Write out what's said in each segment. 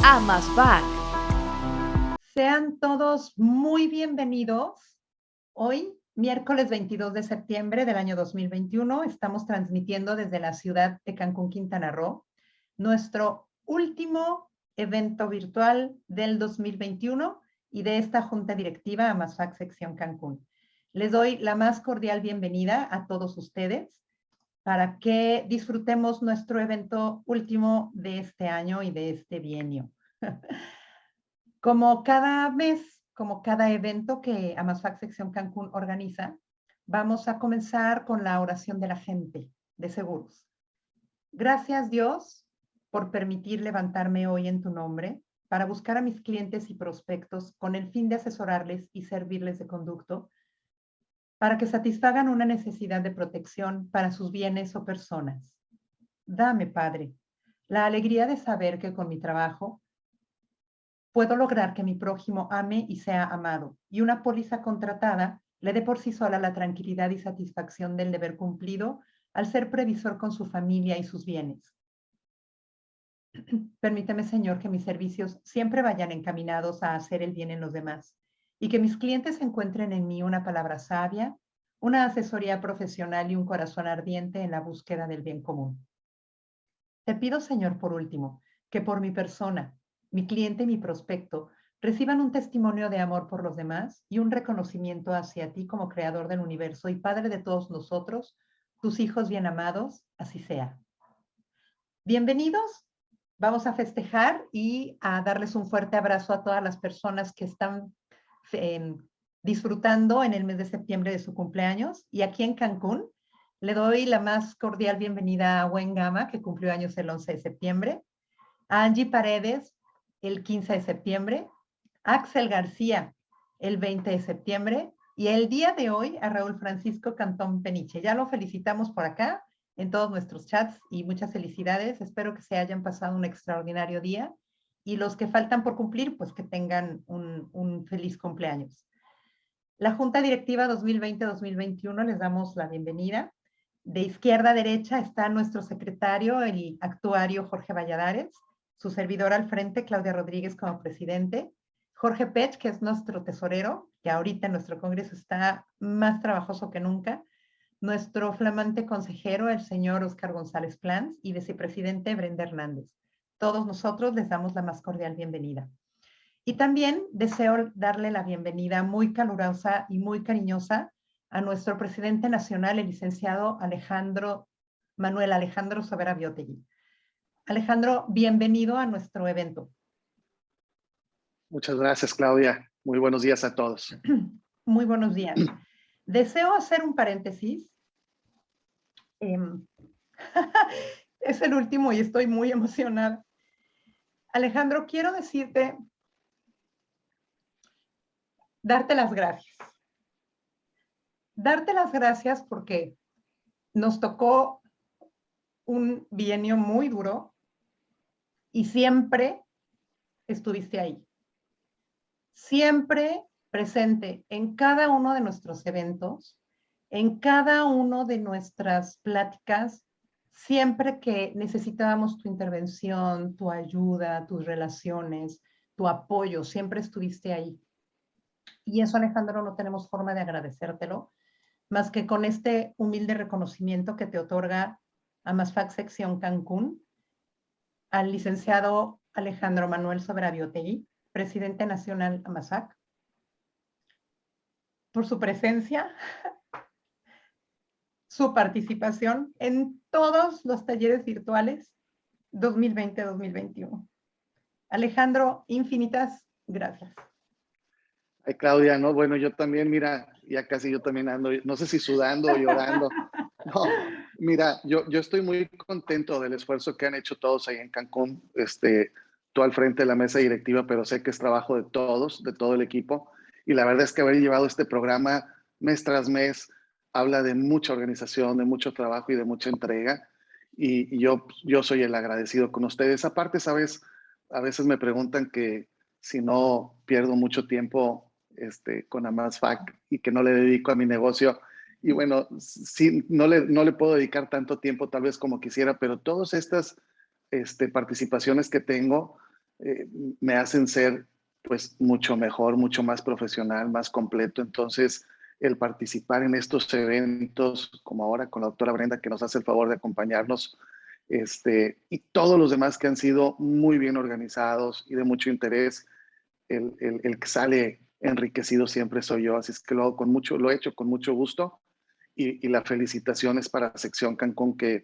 AMASFAC. Sean todos muy bienvenidos. Hoy, miércoles 22 de septiembre del año 2021, estamos transmitiendo desde la ciudad de Cancún, Quintana Roo, nuestro último evento virtual del 2021 y de esta junta directiva AMASFAC Sección Cancún. Les doy la más cordial bienvenida a todos ustedes para que disfrutemos nuestro evento último de este año y de este bienio. Como cada mes, como cada evento que AMASFAC Sección Cancún organiza, vamos a comenzar con la oración de la gente de seguros. Gracias, Dios, por permitir levantarme hoy en tu nombre para buscar a mis clientes y prospectos con el fin de asesorarles y servirles de conducto para que satisfagan una necesidad de protección para sus bienes o personas. Dame, Padre, la alegría de saber que con mi trabajo puedo lograr que mi prójimo ame y sea amado, y una póliza contratada le dé por sí sola la tranquilidad y satisfacción del deber cumplido al ser previsor con su familia y sus bienes. Permíteme, Señor, que mis servicios siempre vayan encaminados a hacer el bien en los demás y que mis clientes encuentren en mí una palabra sabia, una asesoría profesional y un corazón ardiente en la búsqueda del bien común. Te pido, Señor, por último, que por mi persona, mi cliente y mi prospecto reciban un testimonio de amor por los demás y un reconocimiento hacia ti como creador del universo y Padre de todos nosotros, tus hijos bien amados, así sea. Bienvenidos, vamos a festejar y a darles un fuerte abrazo a todas las personas que están disfrutando en el mes de septiembre de su cumpleaños. Y aquí en Cancún le doy la más cordial bienvenida a Wen Gama, que cumplió años el 11 de septiembre, a Angie Paredes, el 15 de septiembre, a Axel García, el 20 de septiembre, y el día de hoy a Raúl Francisco Cantón Peniche. Ya lo felicitamos por acá en todos nuestros chats y muchas felicidades. Espero que se hayan pasado un extraordinario día y los que faltan por cumplir, pues que tengan un feliz cumpleaños. La Junta Directiva 2020-2021 les damos la bienvenida. De izquierda a derecha está nuestro secretario, el actuario Jorge Valladares, su servidora al frente, Claudia Rodríguez como presidente, Jorge Pech, que es nuestro tesorero, que ahorita en nuestro congreso está más trabajoso que nunca, nuestro flamante consejero, el señor Oscar González Plans, y vicepresidente Brenda Hernández. Todos nosotros les damos la más cordial bienvenida. Y también deseo darle la bienvenida muy calurosa y muy cariñosa a nuestro presidente nacional, el licenciado Manuel Alejandro Sobera Biotegui. Alejandro, bienvenido a nuestro evento. Muchas gracias, Claudia. Muy buenos días a todos. Muy buenos días. Deseo hacer un paréntesis. Es el último y estoy muy emocionada. Alejandro, quiero darte las gracias. Darte las gracias porque nos tocó un bienio muy duro y siempre estuviste ahí. Siempre presente en cada uno de nuestros eventos, en cada uno de nuestras pláticas, siempre que necesitábamos tu intervención, tu ayuda, tus relaciones, tu apoyo, siempre estuviste ahí. Y eso, Alejandro, no tenemos forma de agradecértelo, más que con este humilde reconocimiento que te otorga AMASFAC Sección Cancún, al licenciado Alejandro Manuel Sobera Biotegui, presidente nacional AMASFAC, por su presencia, su participación en todos los talleres virtuales 2020-2021. Alejandro, infinitas gracias. Ay, Claudia, no, bueno, yo también, mira, ya casi yo también ando, no sé si sudando o llorando. No, mira, yo estoy muy contento del esfuerzo que han hecho todos ahí en Cancún, tú al frente de la mesa directiva, pero sé que es trabajo de todos, de todo el equipo. Y la verdad es que haber llevado este programa mes tras mes habla de mucha organización, de mucho trabajo y de mucha entrega. Y yo soy el agradecido con ustedes. Aparte, sabes, a veces me preguntan que si no pierdo mucho tiempo con AMASFAC y que no le dedico a mi negocio. Y bueno, sí, no le puedo dedicar tanto tiempo tal vez como quisiera, pero todas estas participaciones que tengo me hacen ser pues mucho mejor, mucho más profesional, más completo. Entonces, el participar en estos eventos, como ahora con la doctora Brenda, que nos hace el favor de acompañarnos, y todos los demás que han sido muy bien organizados y de mucho interés, el que sale enriquecido siempre soy yo, así es que lo he hecho con mucho gusto y la felicitación es para Sección Cancún, que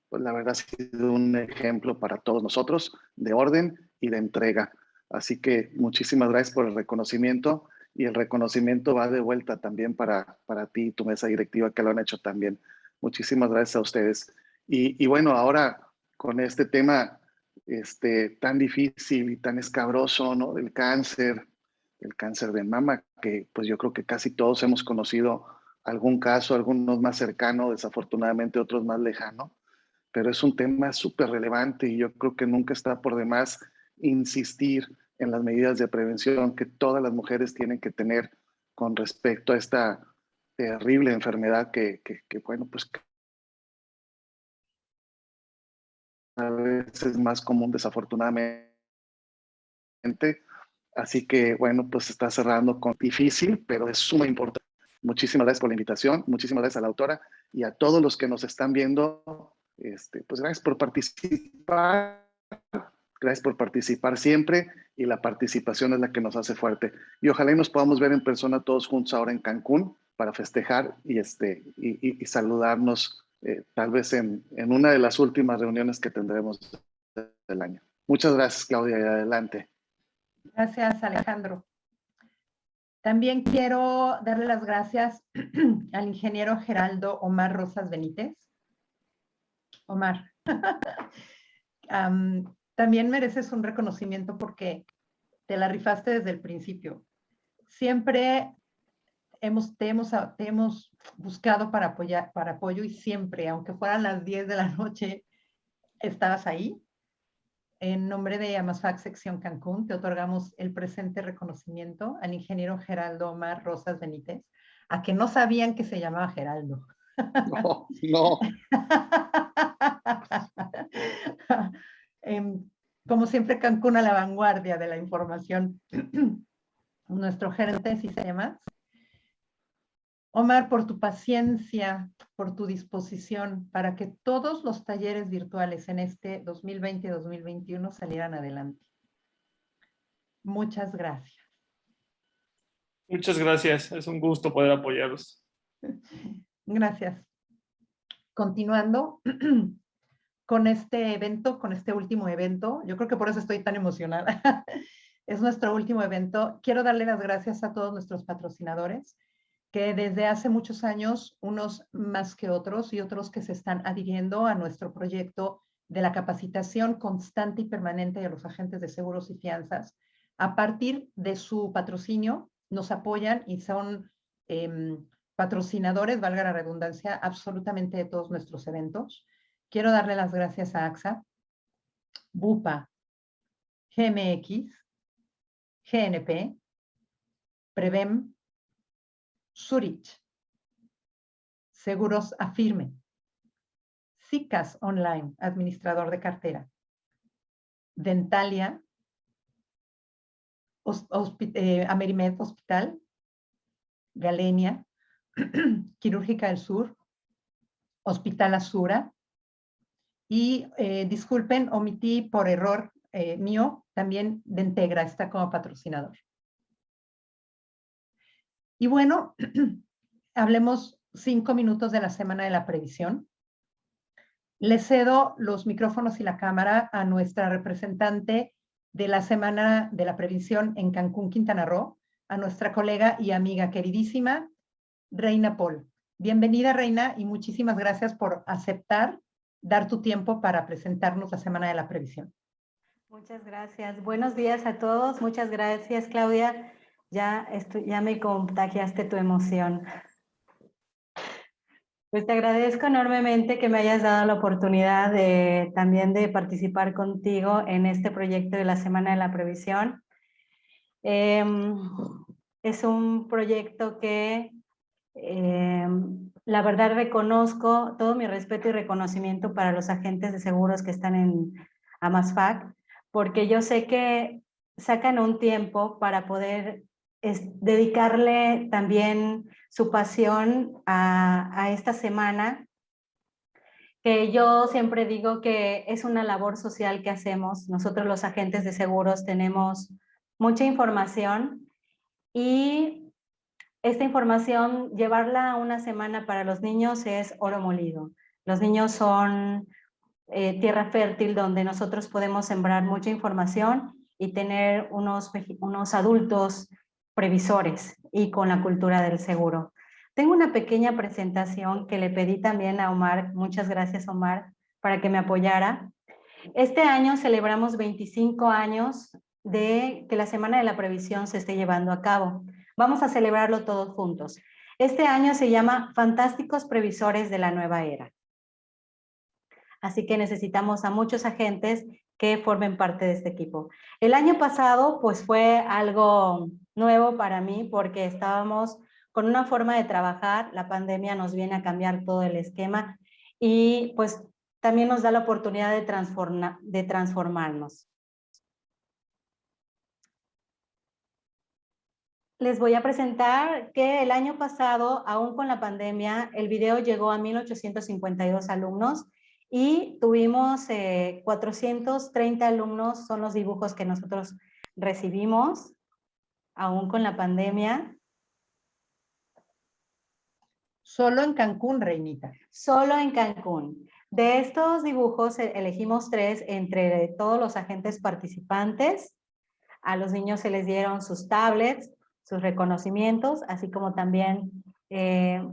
pues la verdad ha sido un ejemplo para todos nosotros de orden y de entrega. Así que muchísimas gracias por el reconocimiento y el reconocimiento va de vuelta también para ti y tu mesa directiva que lo han hecho también. Muchísimas gracias a ustedes. Y bueno, ahora con este tema tan difícil y tan escabroso, ¿no? Del cáncer, el cáncer de mama, que pues yo creo que casi todos hemos conocido algún caso, algunos más cercanos, desafortunadamente otros más lejanos, pero es un tema súper relevante y yo creo que nunca está por demás insistir en las medidas de prevención que todas las mujeres tienen que tener con respecto a esta terrible enfermedad que bueno, pues cada vez es más común desafortunadamente. Así que bueno, pues está cerrando con difícil, pero es suma importancia. Muchísimas gracias por la invitación, muchísimas gracias a la autora y a todos los que nos están viendo. Pues gracias por participar siempre y la participación es la que nos hace fuerte. Y ojalá y nos podamos ver en persona todos juntos ahora en Cancún para festejar y saludarnos tal vez en una de las últimas reuniones que tendremos del año. Muchas gracias, Claudia, y adelante. Gracias, Alejandro. También quiero darle las gracias al ingeniero Geraldo Omar Rosas Benítez. Omar, también mereces un reconocimiento porque te la rifaste desde el principio. Siempre te hemos buscado para apoyo y siempre, aunque fueran las 10 de la noche, estabas ahí. En nombre de AMASFAC Sección Cancún, te otorgamos el presente reconocimiento al ingeniero Geraldo Omar Rosas Benítez, a que no sabían que se llamaba Geraldo. No, no. Como siempre, Cancún a la vanguardia de la información. Nuestro gerente, si se llama. Omar, por tu paciencia, por tu disposición para que todos los talleres virtuales en este 2020-2021 salieran adelante. Muchas gracias. Muchas gracias, es un gusto poder apoyarlos. Gracias. Continuando con este evento, con este último evento, yo creo que por eso estoy tan emocionada. Es nuestro último evento. Quiero darle las gracias a todos nuestros patrocinadores, que desde hace muchos años, unos más que otros y otros que se están adhiriendo a nuestro proyecto de la capacitación constante y permanente de los agentes de seguros y fianzas. A partir de su patrocinio, nos apoyan y son patrocinadores, valga la redundancia, absolutamente de todos nuestros eventos. Quiero darle las gracias a AXA, Bupa, GMX, GNP, Prevem, Zurich, Seguros Afirme, SICAS Online, administrador de cartera, Dentalia, Amerimed Hospital, Galenia, Quirúrgica del Sur, Hospital Azura, y disculpen, omití por error mío, también Dentegra está como patrocinador. Y bueno, hablemos 5 minutos de la Semana de la Previsión. Le cedo los micrófonos y la cámara a nuestra representante de la Semana de la Previsión en Cancún, Quintana Roo, a nuestra colega y amiga queridísima, Reina Paul. Bienvenida, Reina, y muchísimas gracias por aceptar dar tu tiempo para presentarnos la Semana de la Previsión. Muchas gracias. Buenos días a todos. Muchas gracias, Claudia. Ya me contagiaste tu emoción. Pues te agradezco enormemente que me hayas dado la oportunidad también de participar contigo en este proyecto de la Semana de la Previsión. Es un proyecto que la verdad reconozco todo mi respeto y reconocimiento para los agentes de seguros que están en AMASFAC, porque yo sé que sacan un tiempo para poder dedicarle también su pasión a esta semana, que yo siempre digo que es una labor social que hacemos. Nosotros los agentes de seguros tenemos mucha información y esta información, llevarla una semana para los niños es oro molido. Los niños son tierra fértil donde nosotros podemos sembrar mucha información y tener unos adultos previsores y con la cultura del seguro. Tengo una pequeña presentación que le pedí también a Omar, muchas gracias Omar, para que me apoyara. Este año celebramos 25 años de que la Semana de la Previsión se esté llevando a cabo. Vamos a celebrarlo todos juntos. Este año se llama Fantásticos Previsores de la Nueva Era. Así que necesitamos a muchos agentes que formen parte de este equipo. El año pasado pues fue algo nuevo para mí porque estábamos con una forma de trabajar, la pandemia nos viene a cambiar todo el esquema y pues también nos da la oportunidad de transformarnos. Les voy a presentar que el año pasado, aún con la pandemia, el video llegó a 1,852 alumnos y tuvimos 430 alumnos, son los dibujos que nosotros recibimos, aún con la pandemia. Solo en Cancún, Reinita. Solo en Cancún. De estos dibujos elegimos 3 entre todos los agentes participantes. A los niños se les dieron sus tablets, sus reconocimientos, así como también,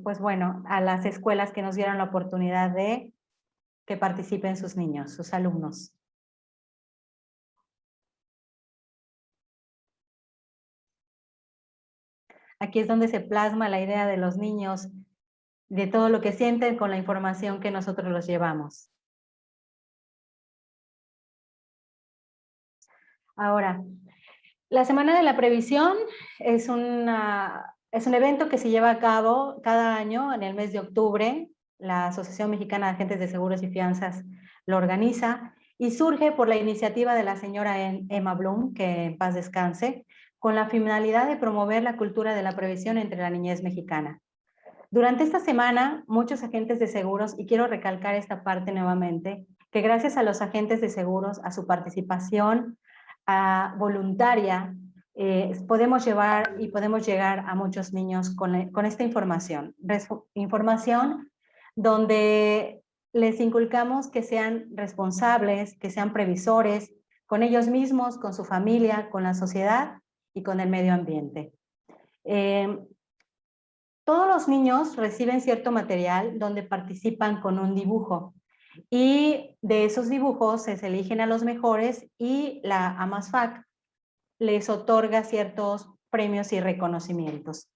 pues bueno, a las escuelas que nos dieron la oportunidad de que participen sus niños, sus alumnos. Aquí es donde se plasma la idea de los niños, de todo lo que sienten con la información que nosotros los llevamos. Ahora, la Semana de la Previsión es un evento que se lleva a cabo cada año en el mes de octubre. La Asociación Mexicana de Agentes de Seguros y Fianzas lo organiza y surge por la iniciativa de la señora Emma Bloom, que en paz descanse, con la finalidad de promover la cultura de la previsión entre la niñez mexicana. Durante esta semana, muchos agentes de seguros, y quiero recalcar esta parte nuevamente, que gracias a los agentes de seguros, a su participación voluntaria, podemos llegar a muchos niños con esta información. Información donde les inculcamos que sean responsables, que sean previsores, con ellos mismos, con su familia, con la sociedad y con el medio ambiente. Todos los niños reciben cierto material donde participan con un dibujo y de esos dibujos se eligen a los mejores y la AMASFAC les otorga ciertos premios y reconocimientos.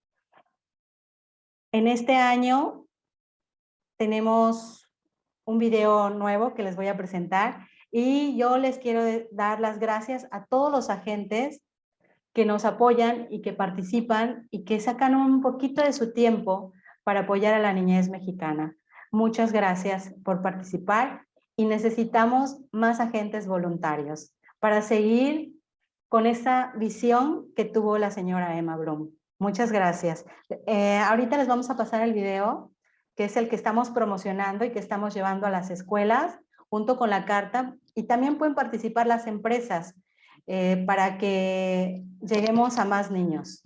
En este año tenemos un video nuevo que les voy a presentar y yo les quiero dar las gracias a todos los agentes que nos apoyan y que participan y que sacan un poquito de su tiempo para apoyar a la niñez mexicana. Muchas gracias por participar y necesitamos más agentes voluntarios para seguir con esa visión que tuvo la señora Emma Bloom. Muchas gracias. Ahorita les vamos a pasar el video, que es el que estamos promocionando y que estamos llevando a las escuelas junto con la carta, y también pueden participar las empresas para que lleguemos a más niños.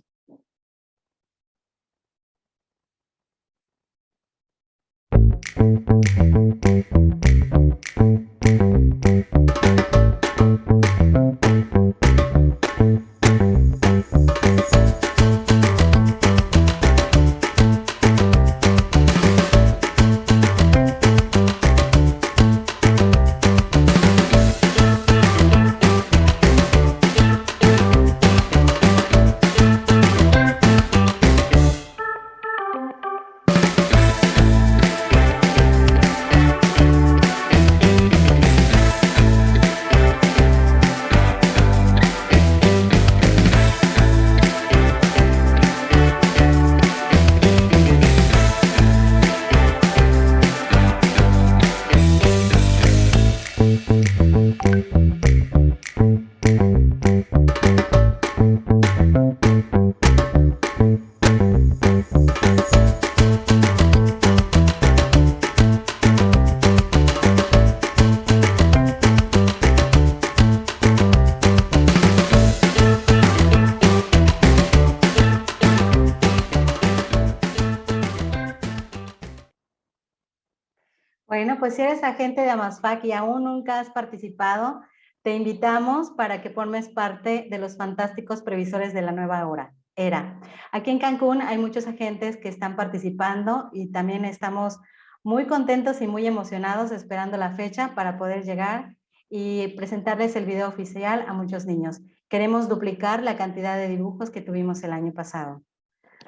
Bueno, pues si eres agente de Amasfac y aún nunca has participado, te invitamos para que formes parte de los fantásticos previsores de la nueva era. Aquí en Cancún hay muchos agentes que están participando y también estamos muy contentos y muy emocionados esperando la fecha para poder llegar y presentarles el video oficial a muchos niños. Queremos duplicar la cantidad de dibujos que tuvimos el año pasado.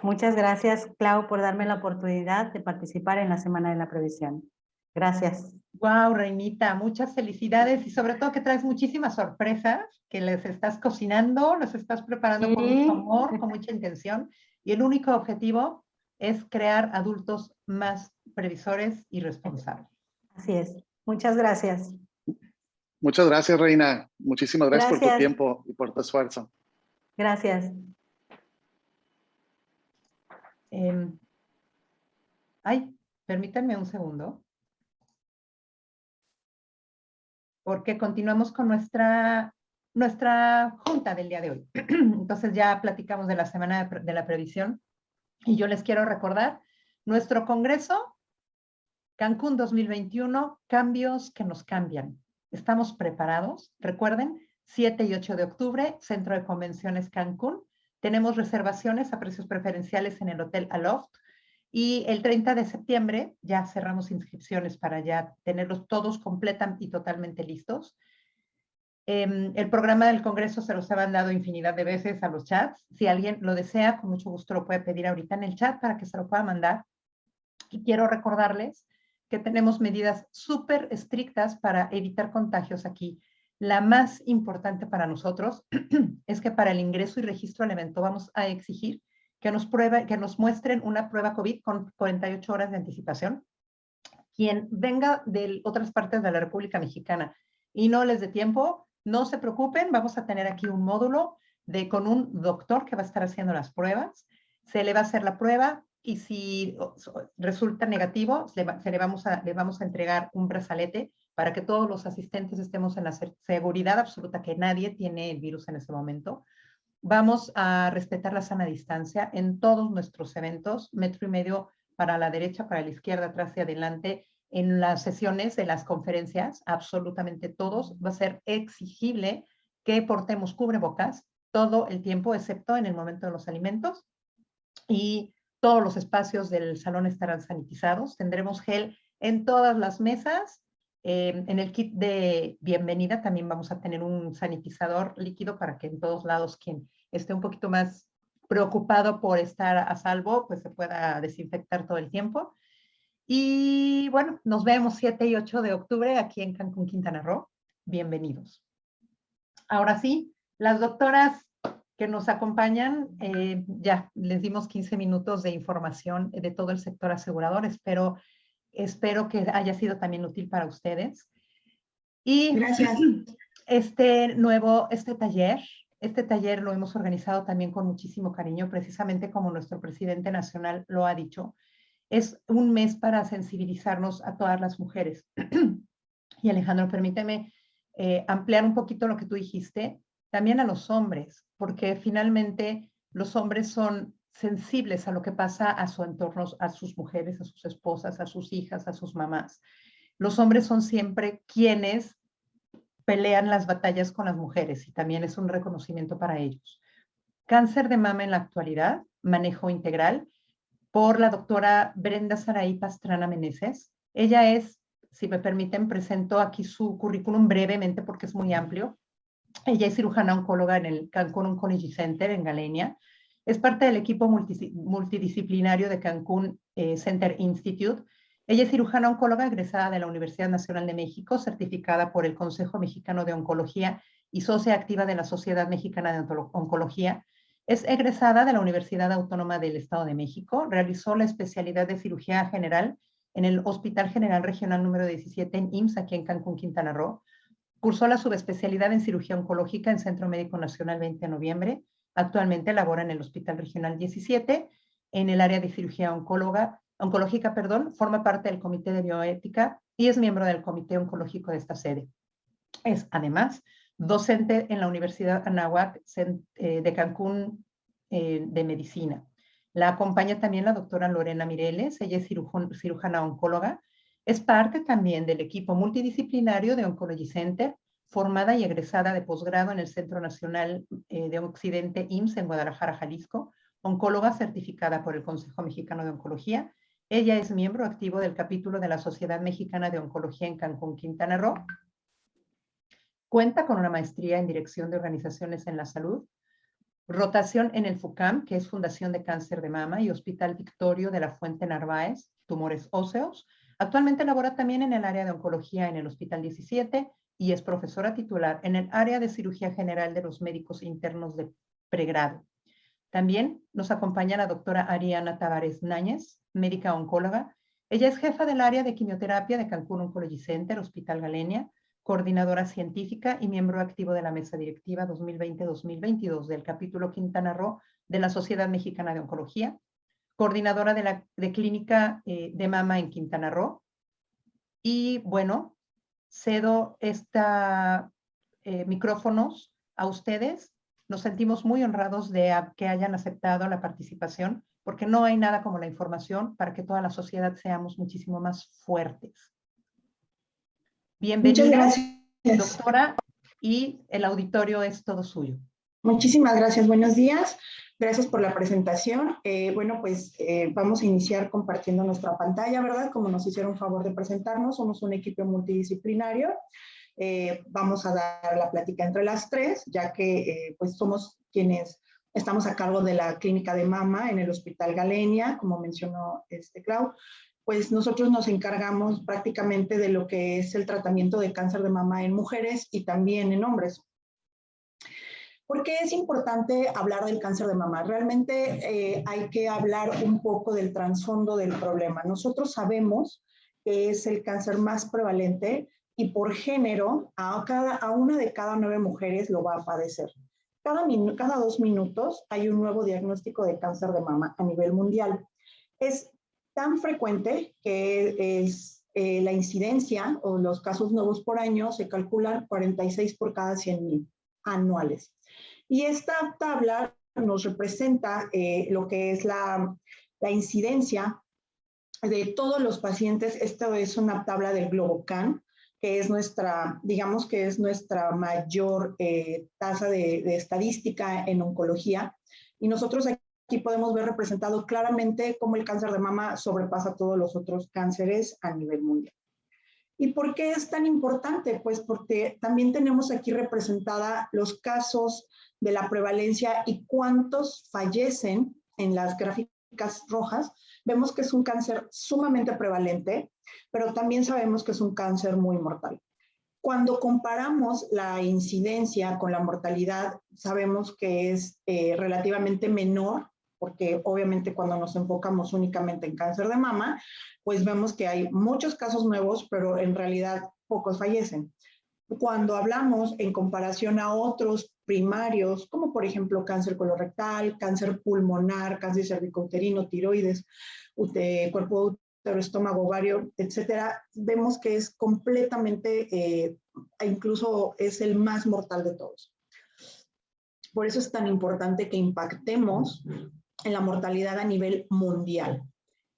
Muchas gracias, Clau, por darme la oportunidad de participar en la Semana de la Previsión. Gracias. Wow, Reinita, muchas felicidades y sobre todo que traes muchísimas sorpresas que les estás cocinando, los estás preparando con mucho amor, con mucha intención y el único objetivo es crear adultos más previsores y responsables. Así es. Muchas gracias. Muchas gracias, Reina. Muchísimas gracias por tu Gracias. tiempo y por tu esfuerzo. Gracias. Permítanme un segundo. Porque continuamos con nuestra junta del día de hoy. Entonces ya platicamos de la Semana de la Previsión y yo les quiero recordar nuestro Congreso Cancún 2021, cambios que nos cambian. ¿Estamos preparados? Recuerden, 7 y 8 de octubre, Centro de Convenciones Cancún. Tenemos reservaciones a precios preferenciales en el Hotel Aloft. Y el 30 de septiembre ya cerramos inscripciones para ya tenerlos todos completan y totalmente listos. El programa del Congreso se los ha mandado infinidad de veces a los chats. Si alguien lo desea, con mucho gusto lo puede pedir ahorita en el chat para que se lo pueda mandar. Y quiero recordarles que tenemos medidas súper estrictas para evitar contagios aquí. La más importante para nosotros es que para el ingreso y registro al evento vamos a exigir que nos muestren una prueba COVID con 48 horas de anticipación. Quien venga de otras partes de la República Mexicana y no les dé tiempo, no se preocupen, vamos a tener aquí un módulo con un doctor que va a estar haciendo las pruebas. Se le va a hacer la prueba y si resulta negativo, le vamos a entregar un brazalete para que todos los asistentes estemos en la seguridad absoluta que nadie tiene el virus en ese momento. Vamos a respetar la sana distancia en todos nuestros eventos, 1,5 metros para la derecha, para la izquierda, atrás y adelante. En las sesiones de las conferencias, absolutamente todos, va a ser exigible que portemos cubrebocas todo el tiempo, excepto en el momento de los alimentos. Y todos los espacios del salón estarán sanitizados. Tendremos gel en todas las mesas. En el kit de bienvenida también vamos a tener un sanitizador líquido para que en todos lados quien esté un poquito más preocupado por estar a salvo, pues se pueda desinfectar todo el tiempo. Y bueno, nos vemos 7 y 8 de octubre aquí en Cancún, Quintana Roo. Bienvenidos. Ahora sí, las doctoras que nos acompañan, ya les dimos 15 minutos de información de todo el sector asegurador. Espero que haya sido también útil para ustedes. Y gracias. Este taller lo hemos organizado también con muchísimo cariño, precisamente como nuestro presidente nacional lo ha dicho. Es un mes para sensibilizarnos a todas las mujeres. Y Alejandro, permíteme ampliar un poquito lo que tú dijiste, también a los hombres, porque finalmente los hombres son sensibles a lo que pasa a su entorno, a sus mujeres, a sus esposas, a sus hijas, a sus mamás. Los hombres son siempre quienes pelean las batallas con las mujeres y también es un reconocimiento para ellos. Cáncer de mama en la actualidad, manejo integral, por la doctora Brenda Saraí Pastrana Meneses. Ella es, si me permiten, presento aquí su currículum brevemente porque es muy amplio. Ella es cirujana oncóloga en el Cancún Oncology Center en Galenia. Es parte del equipo multidisciplinario de Cancún Center Institute. Ella es cirujana oncóloga egresada de la Universidad Nacional de México, certificada por el Consejo Mexicano de Oncología y socia activa de la Sociedad Mexicana de Oncología. Es egresada de la Universidad Autónoma del Estado de México. Realizó la especialidad de cirugía general en el Hospital General Regional número 17 en IMSS, aquí en Cancún, Quintana Roo. Cursó la subespecialidad en cirugía oncológica en Centro Médico Nacional 20 de noviembre. Actualmente labora en el Hospital Regional 17 en el área de cirugía oncológica, forma parte del Comité de Bioética y es miembro del Comité Oncológico de esta sede. Es además docente en la Universidad Anáhuac de Cancún de Medicina. La acompaña también la doctora Lorena Mireles, ella es cirujana oncóloga. Es parte también del equipo multidisciplinario de Oncology Center, formada y egresada de posgrado en el Centro Nacional de Occidente IMSS en Guadalajara, Jalisco, oncóloga certificada por el Consejo Mexicano de Oncología. Ella es miembro activo del capítulo de la Sociedad Mexicana de Oncología en Cancún, Quintana Roo. Cuenta con una maestría en Dirección de Organizaciones en la Salud, rotación en el FUCAM, que es Fundación de Cáncer de Mama, y Hospital Victorio de la Fuente Narváez, tumores óseos. Actualmente labora también en el área de oncología en el Hospital 17 y es profesora titular en el área de cirugía general de los médicos internos de pregrado. También nos acompaña la doctora Ariana Tavares Náñez, médica oncóloga. Ella es jefa del área de quimioterapia de Cancún Oncology Center, Hospital Galenia, coordinadora científica y miembro activo de la mesa directiva 2020-2022 del capítulo Quintana Roo de la Sociedad Mexicana de Oncología, coordinadora de clínica de mama en Quintana Roo. Y bueno, cedo micrófonos a ustedes. Nos sentimos muy honrados de que hayan aceptado la participación, porque no hay nada como la información para que toda la sociedad seamos muchísimo más fuertes. Bienvenida, muchas gracias, doctora, y el auditorio es todo suyo. Muchísimas gracias, buenos días. Gracias por la presentación. Bueno, pues vamos a iniciar compartiendo nuestra pantalla, ¿verdad? Como nos hicieron favor de presentarnos, somos un equipo multidisciplinario. Vamos a dar la plática entre las tres, ya que pues somos quienes estamos a cargo de la clínica de mama en el Hospital Galenia, como mencionó Clau. Pues nosotros nos encargamos prácticamente de lo que es el tratamiento de cáncer de mama en mujeres y también en hombres. ¿Por qué es importante hablar del cáncer de mama? Realmente hay que hablar un poco del trasfondo del problema. Nosotros sabemos que es el cáncer más prevalente y por género a una de cada 9 mujeres lo va a padecer. Cada 2 minutos hay un nuevo diagnóstico de cáncer de mama a nivel mundial. Es tan frecuente que es la incidencia o los casos nuevos por año se calculan 46 por cada 100,000 anuales. Y esta tabla nos representa lo que es la incidencia de todos los pacientes. Esta es una tabla del GloboCan, que es nuestra, digamos que es nuestra mayor tasa de estadística en oncología. Y nosotros aquí podemos ver representado claramente cómo el cáncer de mama sobrepasa todos los otros cánceres a nivel mundial. ¿Y por qué es tan importante? Pues porque también tenemos aquí representada los casos de la prevalencia y cuántos fallecen en las gráficas rojas. Vemos que es un cáncer sumamente prevalente, pero también sabemos que es un cáncer muy mortal. Cuando comparamos la incidencia con la mortalidad, sabemos que es relativamente menor, porque obviamente cuando nos enfocamos únicamente en cáncer de mama, pues vemos que hay muchos casos nuevos, pero en realidad pocos fallecen. Cuando hablamos en comparación a otros primarios, como por ejemplo cáncer colorectal, cáncer pulmonar, cáncer cervicouterino, tiroides, cuerpo útero, estómago, ovario, etcétera, vemos que es completamente, incluso es el más mortal de todos. Por eso es tan importante que impactemos en la mortalidad a nivel mundial.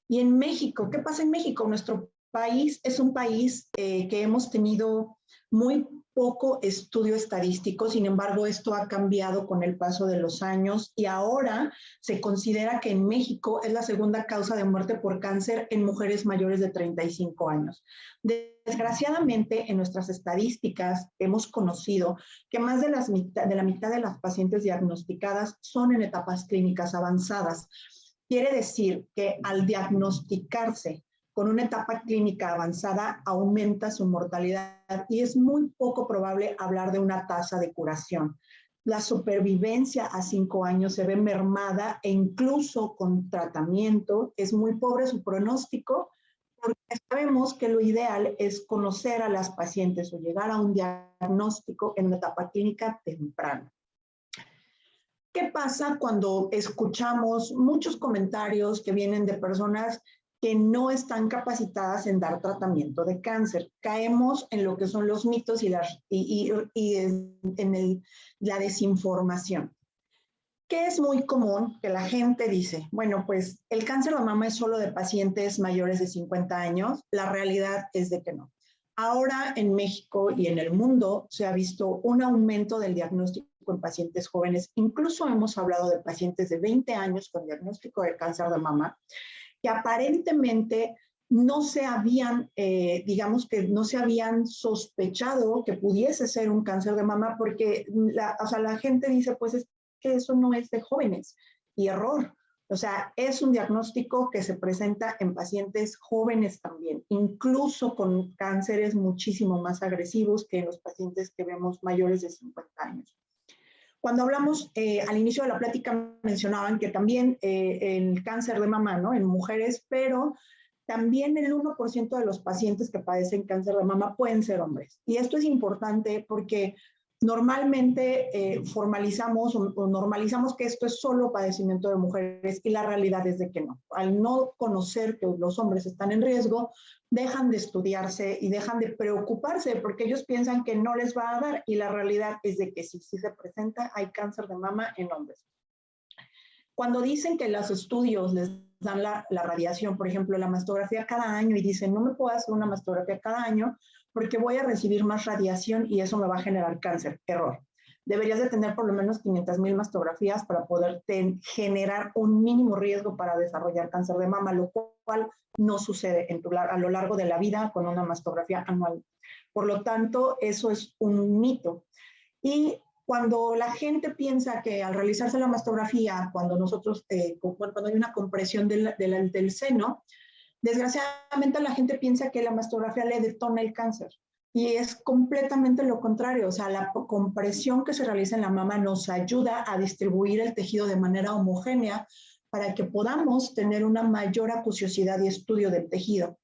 Y en México, ¿qué pasa en México? Nuestro país es un país que hemos tenido muy poco estudio estadístico, sin embargo, esto ha cambiado con el paso de los años y ahora se considera que en México es la segunda causa de muerte por cáncer en mujeres mayores de 35 años. Desgraciadamente, en nuestras estadísticas hemos conocido que más de la mitad de las pacientes diagnosticadas son en etapas clínicas avanzadas. Quiere decir que al diagnosticarse con una etapa clínica avanzada aumenta su mortalidad y es muy poco probable hablar de una tasa de curación. La supervivencia a 5 años se ve mermada e incluso con tratamiento es muy pobre su pronóstico porque sabemos que lo ideal es conocer a las pacientes o llegar a un diagnóstico en una etapa clínica temprana. ¿Qué pasa cuando escuchamos muchos comentarios que vienen de personas que no están capacitadas en dar tratamiento de cáncer? Caemos en lo que son los mitos y la desinformación. ¿Qué es muy común? Que la gente dice, bueno, pues el cáncer de mama es solo de pacientes mayores de 50 años. La realidad es de que no. Ahora en México y en el mundo se ha visto un aumento del diagnóstico en pacientes jóvenes. Incluso hemos hablado de pacientes de 20 años con diagnóstico de cáncer de mama, que aparentemente no se habían, digamos que no se habían sospechado que pudiese ser un cáncer de mama, porque la gente dice, pues es que eso no es de jóvenes, y error. O sea, es un diagnóstico que se presenta en pacientes jóvenes también, incluso con cánceres muchísimo más agresivos que en los pacientes que vemos mayores de 50 años. Cuando hablamos al inicio de la plática mencionaban que también el cáncer de mama, ¿no? En mujeres, pero también el 1% de los pacientes que padecen cáncer de mama pueden ser hombres. Y esto es importante porque normalmente formalizamos o normalizamos que esto es solo padecimiento de mujeres y la realidad es de que no. Al no conocer que los hombres están en riesgo, dejan de estudiarse y dejan de preocuparse porque ellos piensan que no les va a dar y la realidad es de que sí se presenta, hay cáncer de mama en hombres. Cuando dicen que los estudios les dan la radiación, por ejemplo, la mastografía cada año y dicen, no me puedo hacer una mastografía cada año porque voy a recibir más radiación y eso me va a generar cáncer. Error. Deberías de tener por lo menos 500,000 mastografías para poder generar un mínimo riesgo para desarrollar cáncer de mama, lo cual no sucede a lo largo de la vida con una mastografía anual. Por lo tanto, eso es un mito. Y cuando la gente piensa que al realizarse la mastografía, cuando nosotros, cuando hay una compresión del seno, desgraciadamente la gente piensa que la mastografía le detona el cáncer. Y es completamente lo contrario. O sea, la compresión que se realiza en la mama nos ayuda a distribuir el tejido de manera homogénea para que podamos tener una mayor acuciosidad y estudio del tejido.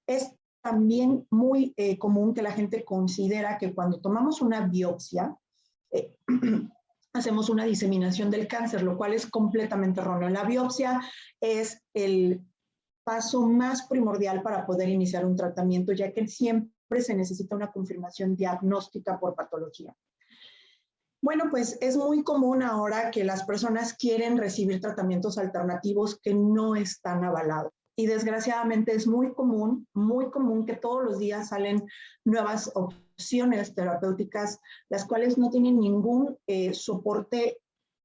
Es también muy común que la gente considera que cuando tomamos una biopsia, hacemos una diseminación del cáncer, lo cual es completamente erróneo. La biopsia es el paso más primordial para poder iniciar un tratamiento, ya que siempre se necesita una confirmación diagnóstica por patología. Bueno, pues es muy común ahora que las personas quieren recibir tratamientos alternativos que no están avalados. Y desgraciadamente es muy común que todos los días salen nuevas opciones terapéuticas, las cuales no tienen ningún soporte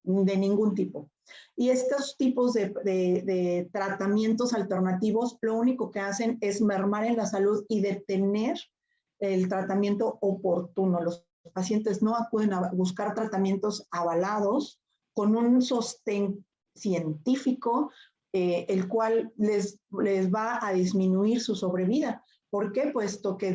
de ningún tipo. Y estos tipos de tratamientos alternativos lo único que hacen es mermar en la salud y detener el tratamiento oportuno. Los pacientes no acuden a buscar tratamientos avalados con un sostén científico, el cual les va a disminuir su sobrevida. ¿Por qué? Puesto que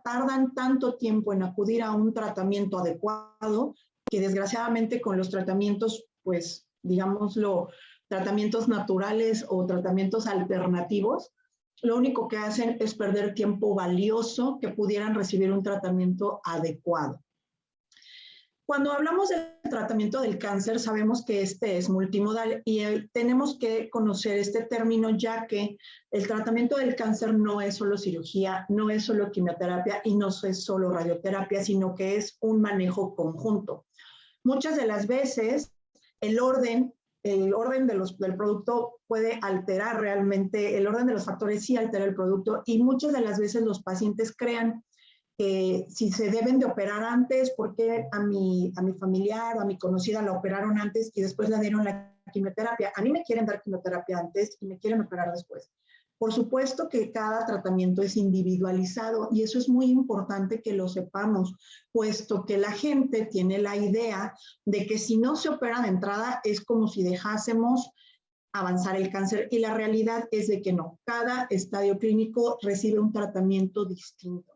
tardan tanto tiempo en acudir a un tratamiento adecuado que desgraciadamente con los tratamientos, pues digámoslo, tratamientos naturales o tratamientos alternativos, lo único que hacen es perder tiempo valioso que pudieran recibir un tratamiento adecuado. Cuando hablamos del tratamiento del cáncer, sabemos que este es multimodal y tenemos que conocer este término, ya que el tratamiento del cáncer no es solo cirugía, no es solo quimioterapia y no es solo radioterapia, sino que es un manejo conjunto. Muchas de las veces el orden del producto puede alterar realmente, el orden de los factores sí altera el producto y muchas de las veces los pacientes crean que si se deben de operar antes, porque a mi familiar o a mi conocida la operaron antes y después la dieron la quimioterapia. A mí me quieren dar quimioterapia antes y me quieren operar después. Por supuesto que cada tratamiento es individualizado y eso es muy importante que lo sepamos, puesto que la gente tiene la idea de que si no se opera de entrada es como si dejásemos avanzar el cáncer y la realidad es de que no. Cada estadio clínico recibe un tratamiento distinto.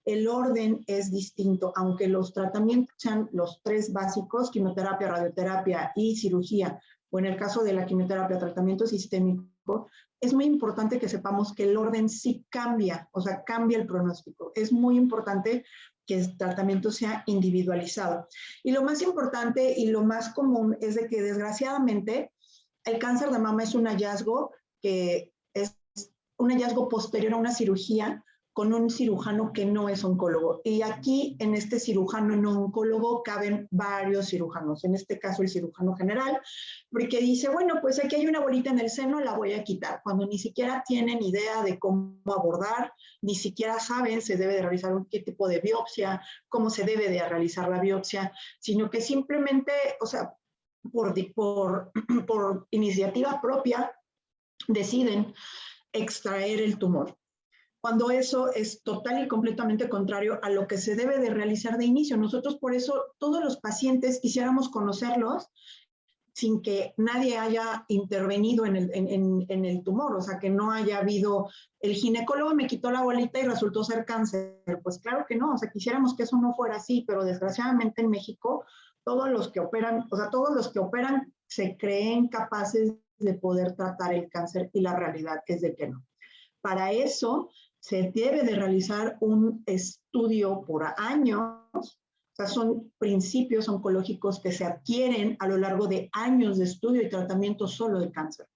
El orden es distinto, aunque los tratamientos sean los 3 básicos, quimioterapia, radioterapia y cirugía, o en el caso de la quimioterapia, tratamiento sistémico, es muy importante que sepamos que el orden sí cambia, o sea, cambia el pronóstico. Es muy importante que el tratamiento sea individualizado. Y lo más importante y lo más común es de que desgraciadamente el cáncer de mama es un hallazgo que es un hallazgo posterior a una cirugía, con un cirujano que no es oncólogo. Y aquí, en este cirujano no oncólogo, caben varios cirujanos. En este caso, el cirujano general, porque dice, bueno, pues aquí hay una bolita en el seno, la voy a quitar. Cuando ni siquiera tienen idea de cómo abordar, ni siquiera saben se debe de realizar qué tipo de biopsia, cómo se debe de realizar la biopsia, sino que simplemente, o sea, por iniciativa propia, deciden extraer el tumor, cuando eso es total y completamente contrario a lo que se debe de realizar de inicio. Nosotros por eso todos los pacientes quisiéramos conocerlos sin que nadie haya intervenido en el tumor, o sea, que no haya habido, el ginecólogo me quitó la bolita y resultó ser cáncer. Pues claro que no, o sea, quisiéramos que eso no fuera así, pero desgraciadamente en México todos los que operan, o sea, todos los que operan se creen capaces de poder tratar el cáncer y la realidad es de que no. Para eso se debe de realizar un estudio por años, o sea, son principios oncológicos que se adquieren a lo largo de años de estudio y tratamiento solo de cáncer.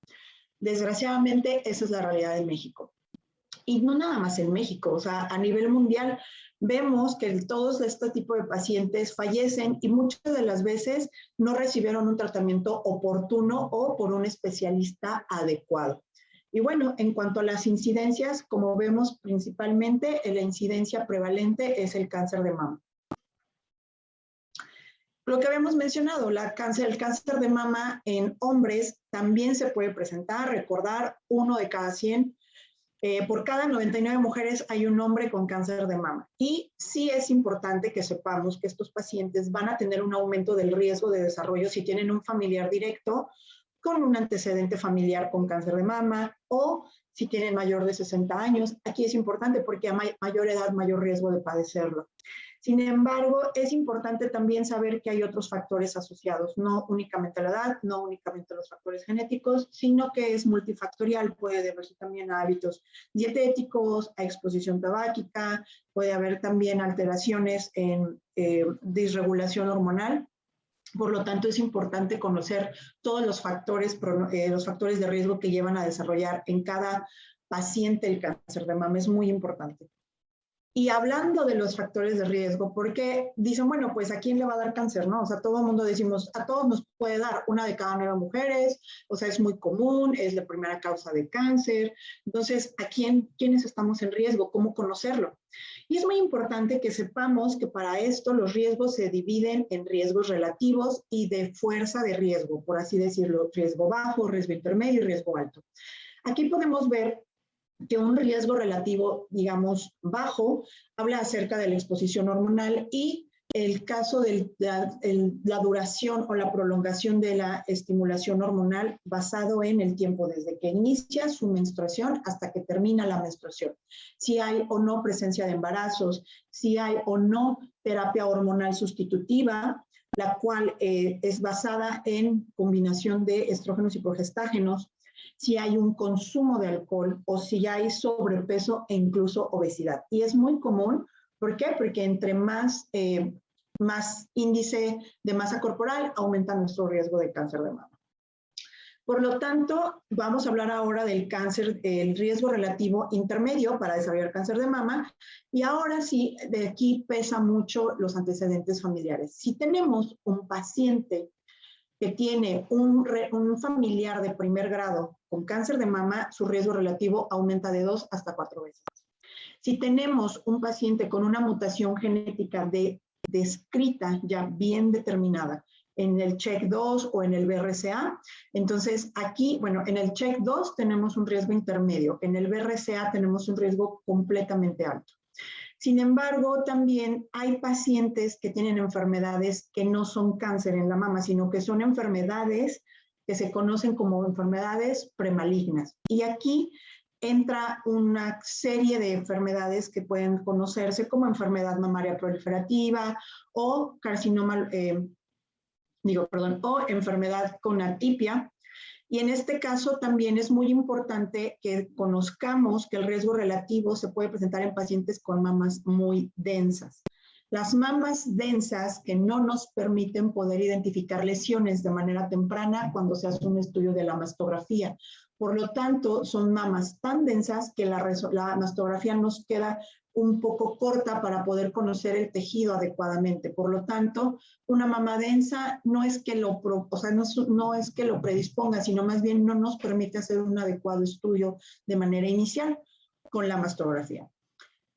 Desgraciadamente, esa es la realidad en México. Y no nada más en México, o sea, a nivel mundial vemos que todos este tipo de pacientes fallecen y muchas de las veces no recibieron un tratamiento oportuno o por un especialista adecuado. Y bueno, en cuanto a las incidencias, como vemos principalmente, la incidencia prevalente es el cáncer de mama. Lo que habíamos mencionado, el cáncer de mama en hombres también se puede presentar, recordar, 1 de cada 100. Por cada 99 mujeres hay un hombre con cáncer de mama. Y sí es importante que sepamos que estos pacientes van a tener un aumento del riesgo de desarrollo si tienen un familiar directo con un antecedente familiar con cáncer de mama o si tienen mayor de 60 años. Aquí es importante porque a mayor edad, mayor riesgo de padecerlo. Sin embargo, es importante también saber que hay otros factores asociados, no únicamente la edad, no únicamente los factores genéticos, sino que es multifactorial, puede deberse también a hábitos dietéticos, a exposición tabáquica, puede haber también alteraciones en disregulación hormonal. Por lo tanto, es importante conocer todos los factores de riesgo que llevan a desarrollar en cada paciente el cáncer de mama. Es muy importante. Y hablando de los factores de riesgo, porque dicen, bueno, pues ¿a quién le va a dar cáncer? ¿No? O sea, todo el mundo decimos, a todos nos puede dar, 1 de cada 9 mujeres, o sea, es muy común, es la primera causa de cáncer. Entonces, ¿quiénes estamos en riesgo? ¿Cómo conocerlo? Y es muy importante que sepamos que para esto los riesgos se dividen en riesgos relativos y de fuerza de riesgo, por así decirlo, riesgo bajo, riesgo intermedio y riesgo alto. Aquí podemos ver que un riesgo relativo, digamos, bajo, habla acerca de la exposición hormonal y el caso de la duración o la prolongación de la estimulación hormonal basado en el tiempo desde que inicia su menstruación hasta que termina la menstruación. Si hay o no presencia de embarazos, si hay o no terapia hormonal sustitutiva, la cual es basada en combinación de estrógenos y progestágenos, si hay un consumo de alcohol o si hay sobrepeso e incluso obesidad. Y es muy común, ¿por qué? Porque entre más índice de masa corporal, aumenta nuestro riesgo de cáncer de mama. Por lo tanto, vamos a hablar ahora del cáncer, el riesgo relativo intermedio para desarrollar cáncer de mama. Y ahora sí, de aquí pesa mucho los antecedentes familiares. Si tenemos un paciente que tiene un familiar de primer grado con cáncer de mama, su riesgo relativo aumenta de 2 hasta 4 veces. Si tenemos un paciente con una mutación genética descrita, ya bien determinada, en el check 2 o en el BRCA, entonces aquí, bueno, en el check 2 tenemos un riesgo intermedio, en el BRCA tenemos un riesgo completamente alto. Sin embargo, también hay pacientes que tienen enfermedades que no son cáncer en la mama, sino que son enfermedades que se conocen como enfermedades premalignas. Y aquí entra una serie de enfermedades que pueden conocerse como enfermedad mamaria proliferativa o carcinoma, o enfermedad con atipia. Y en este caso también es muy importante que conozcamos que el riesgo relativo se puede presentar en pacientes con mamas muy densas. Las mamas densas que no nos permiten poder identificar lesiones de manera temprana cuando se hace un estudio de la mastografía. Por lo tanto, son mamas tan densas que la mastografía nos queda un poco corta para poder conocer el tejido adecuadamente. Por lo tanto, una mama densa no es que lo predisponga, sino más bien no nos permite hacer un adecuado estudio de manera inicial con la mastografía.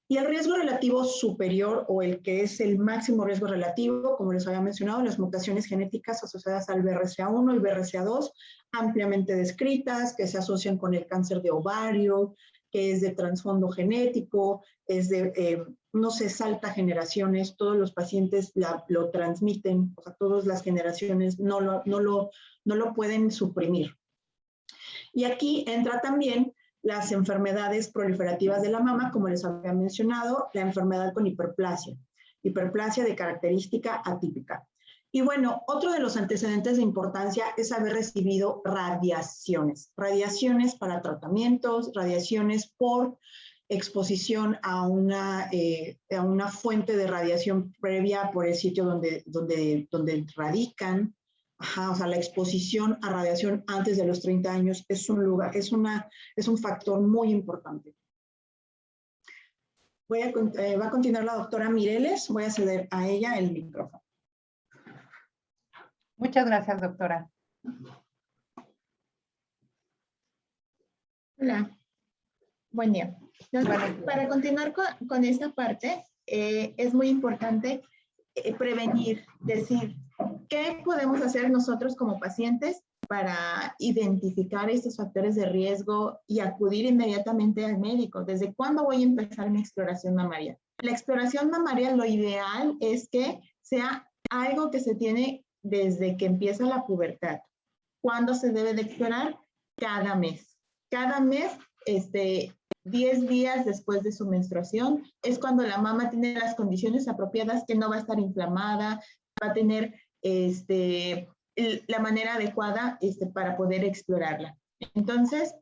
Y el riesgo relativo superior, o el que es el máximo riesgo relativo, como les había mencionado, las mutaciones genéticas asociadas al BRCA1 y BRCA2, ampliamente descritas, que se asocian con el cáncer de ovario, que es de trasfondo genético, es de, no se salta generaciones, todos los pacientes lo transmiten, o sea, todas las generaciones no lo pueden suprimir. Y aquí entra también las enfermedades proliferativas de la mama, como les había mencionado, la enfermedad con hiperplasia de característica atípica. Y bueno, otro de los antecedentes de importancia es haber recibido radiaciones para tratamientos, radiaciones por exposición a una fuente de radiación previa por el sitio donde radican. O sea, la exposición a radiación antes de los 30 años es un factor muy importante. Va a continuar la doctora Mireles. Voy a ceder a ella el micrófono. Muchas gracias, doctora. Hola, buen día. Para continuar con esta parte, es muy importante prevenir, decir, ¿qué podemos hacer nosotros como pacientes para identificar estos factores de riesgo y acudir inmediatamente al médico? ¿Desde cuándo voy a empezar mi exploración mamaria? La exploración mamaria, lo ideal es que sea algo que se tiene desde que empieza la pubertad. ¿Cuándo se debe de explorar? Cada mes. Cada mes, 10 días después de su menstruación, es cuando la mama tiene las condiciones apropiadas, que no va a estar inflamada, va a tener la manera adecuada para poder explorarla. Entonces,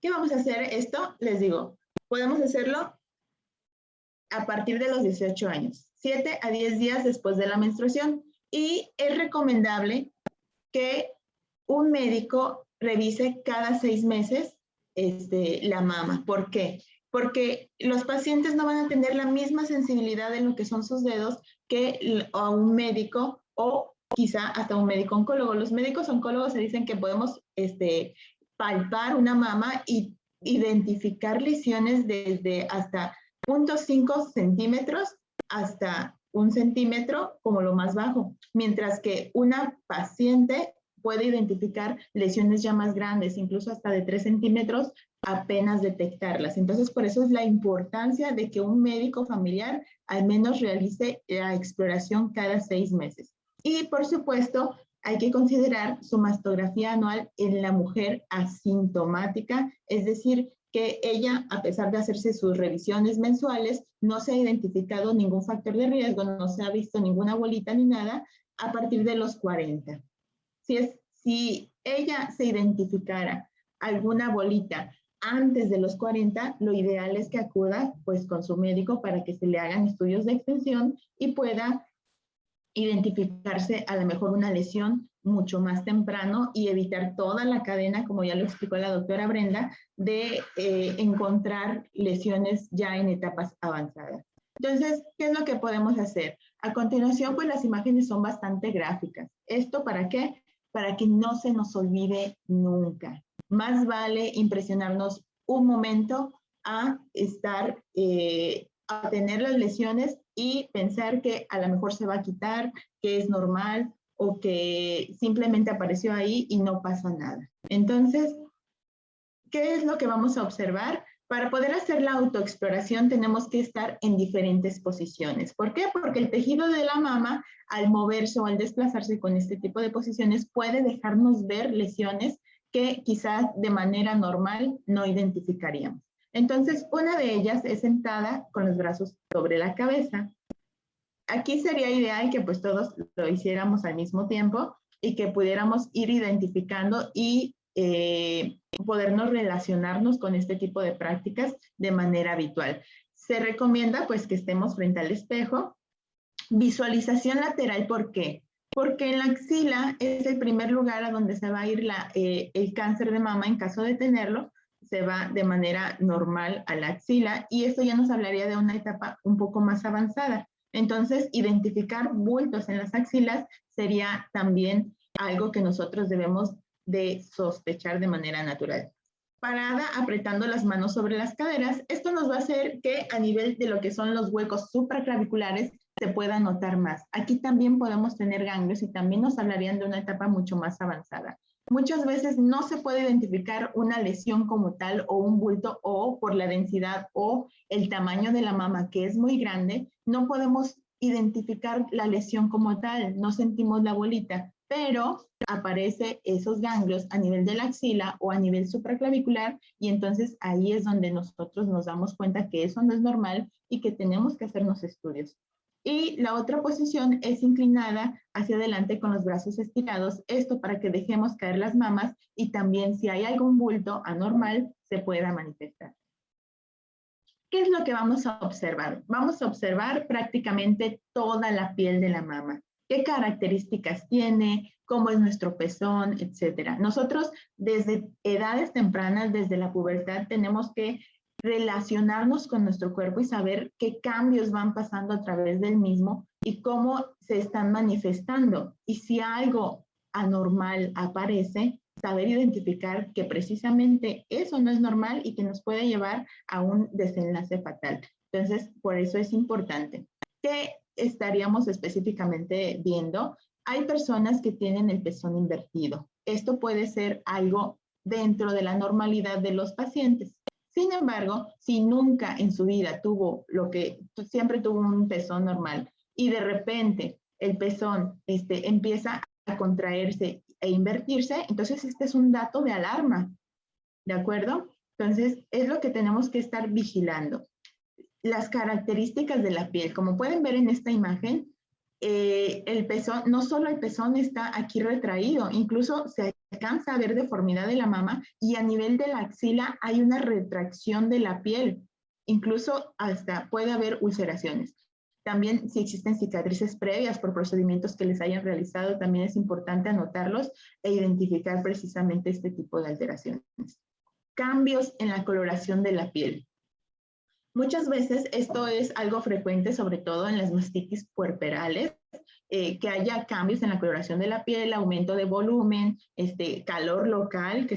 ¿qué vamos a hacer esto? Les digo, podemos hacerlo a partir de los 18 años, 7 a 10 días después de la menstruación. Y es recomendable que un médico revise cada 6 meses la mama. ¿Por qué? Porque los pacientes no van a tener la misma sensibilidad en lo que son sus dedos que a un médico o quizá hasta un médico oncólogo. Los médicos oncólogos se dicen que podemos palpar una mama y identificar lesiones desde hasta 0.5 centímetros hasta 1 centímetro como lo más bajo, mientras que una paciente puede identificar lesiones ya más grandes, incluso hasta de 3 centímetros, apenas detectarlas. Entonces, por eso es la importancia de que un médico familiar al menos realice la exploración cada 6 meses. Y, por supuesto, hay que considerar su mastografía anual en la mujer asintomática, es decir, que ella, a pesar de hacerse sus revisiones mensuales, no se ha identificado ningún factor de riesgo, no se ha visto ninguna bolita ni nada a partir de los 40. Si ella se identificara alguna bolita antes de los 40, lo ideal es que acuda pues con su médico para que se le hagan estudios de extensión y pueda identificarse a lo mejor una lesión mucho más temprano y evitar toda la cadena, como ya lo explicó la doctora Brenda, de encontrar lesiones ya en etapas avanzadas. Entonces, ¿qué es lo que podemos hacer? A continuación, pues las imágenes son bastante gráficas. ¿Esto para qué? Para que no se nos olvide nunca. Más vale impresionarnos un momento a a tener las lesiones y pensar que a lo mejor se va a quitar, que es normal o que simplemente apareció ahí y no pasa nada. Entonces, ¿qué es lo que vamos a observar? Para poder hacer la autoexploración tenemos que estar en diferentes posiciones. ¿Por qué? Porque el tejido de la mama, al moverse o al desplazarse con este tipo de posiciones, puede dejarnos ver lesiones que quizás de manera normal no identificaríamos. Entonces, una de ellas es sentada con los brazos sobre la cabeza. Aquí sería ideal que pues todos lo hiciéramos al mismo tiempo y que pudiéramos ir identificando y podernos relacionarnos con este tipo de prácticas de manera habitual. Se recomienda pues que estemos frente al espejo. Visualización lateral, ¿por qué? Porque en la axila es el primer lugar a donde se va a ir el cáncer de mama en caso de tenerlo, se va de manera normal a la axila y esto ya nos hablaría de una etapa un poco más avanzada. Entonces, identificar bultos en las axilas sería también algo que nosotros debemos de sospechar de manera natural. Parada apretando las manos sobre las caderas, esto nos va a hacer que a nivel de lo que son los huecos supraclaviculares se pueda notar más. Aquí también podemos tener ganglios y también nos hablarían de una etapa mucho más avanzada. Muchas veces no se puede identificar una lesión como tal o un bulto o por la densidad o el tamaño de la mama que es muy grande, no podemos identificar la lesión como tal, no sentimos la bolita, pero aparece esos ganglios a nivel de la axila o a nivel supraclavicular y entonces ahí es donde nosotros nos damos cuenta que eso no es normal y que tenemos que hacernos estudios. Y la otra posición es inclinada hacia adelante con los brazos estirados, esto para que dejemos caer las mamas y también si hay algún bulto anormal se pueda manifestar. ¿Qué es lo que vamos a observar? Vamos a observar prácticamente toda la piel de la mama. ¿Qué características tiene? ¿Cómo es nuestro pezón? Etcétera. Nosotros desde edades tempranas, desde la pubertad, tenemos que relacionarnos con nuestro cuerpo y saber qué cambios van pasando a través del mismo y cómo se están manifestando. Y si algo anormal aparece, saber identificar que precisamente eso no es normal y que nos puede llevar a un desenlace fatal. Entonces, por eso es importante. ¿Qué estaríamos específicamente viendo? Hay personas que tienen el pezón invertido. Esto puede ser algo dentro de la normalidad de los pacientes. Sin embargo, si nunca en su vida tuvo siempre tuvo un pezón normal y de repente el pezón empieza a contraerse e invertirse, entonces este es un dato de alarma, ¿de acuerdo? Entonces es lo que tenemos que estar vigilando. Las características de la piel, como pueden ver en esta imagen, el pezón, no solo el pezón está aquí retraído, incluso se alcanza a ver deformidad de la mama y a nivel de la axila hay una retracción de la piel, incluso hasta puede haber ulceraciones. También si existen cicatrices previas por procedimientos que les hayan realizado, también es importante anotarlos e identificar precisamente este tipo de alteraciones. Cambios en la coloración de la piel. Muchas veces esto es algo frecuente, sobre todo en las mastitis puerperales, que haya cambios en la coloración de la piel, aumento de volumen, calor local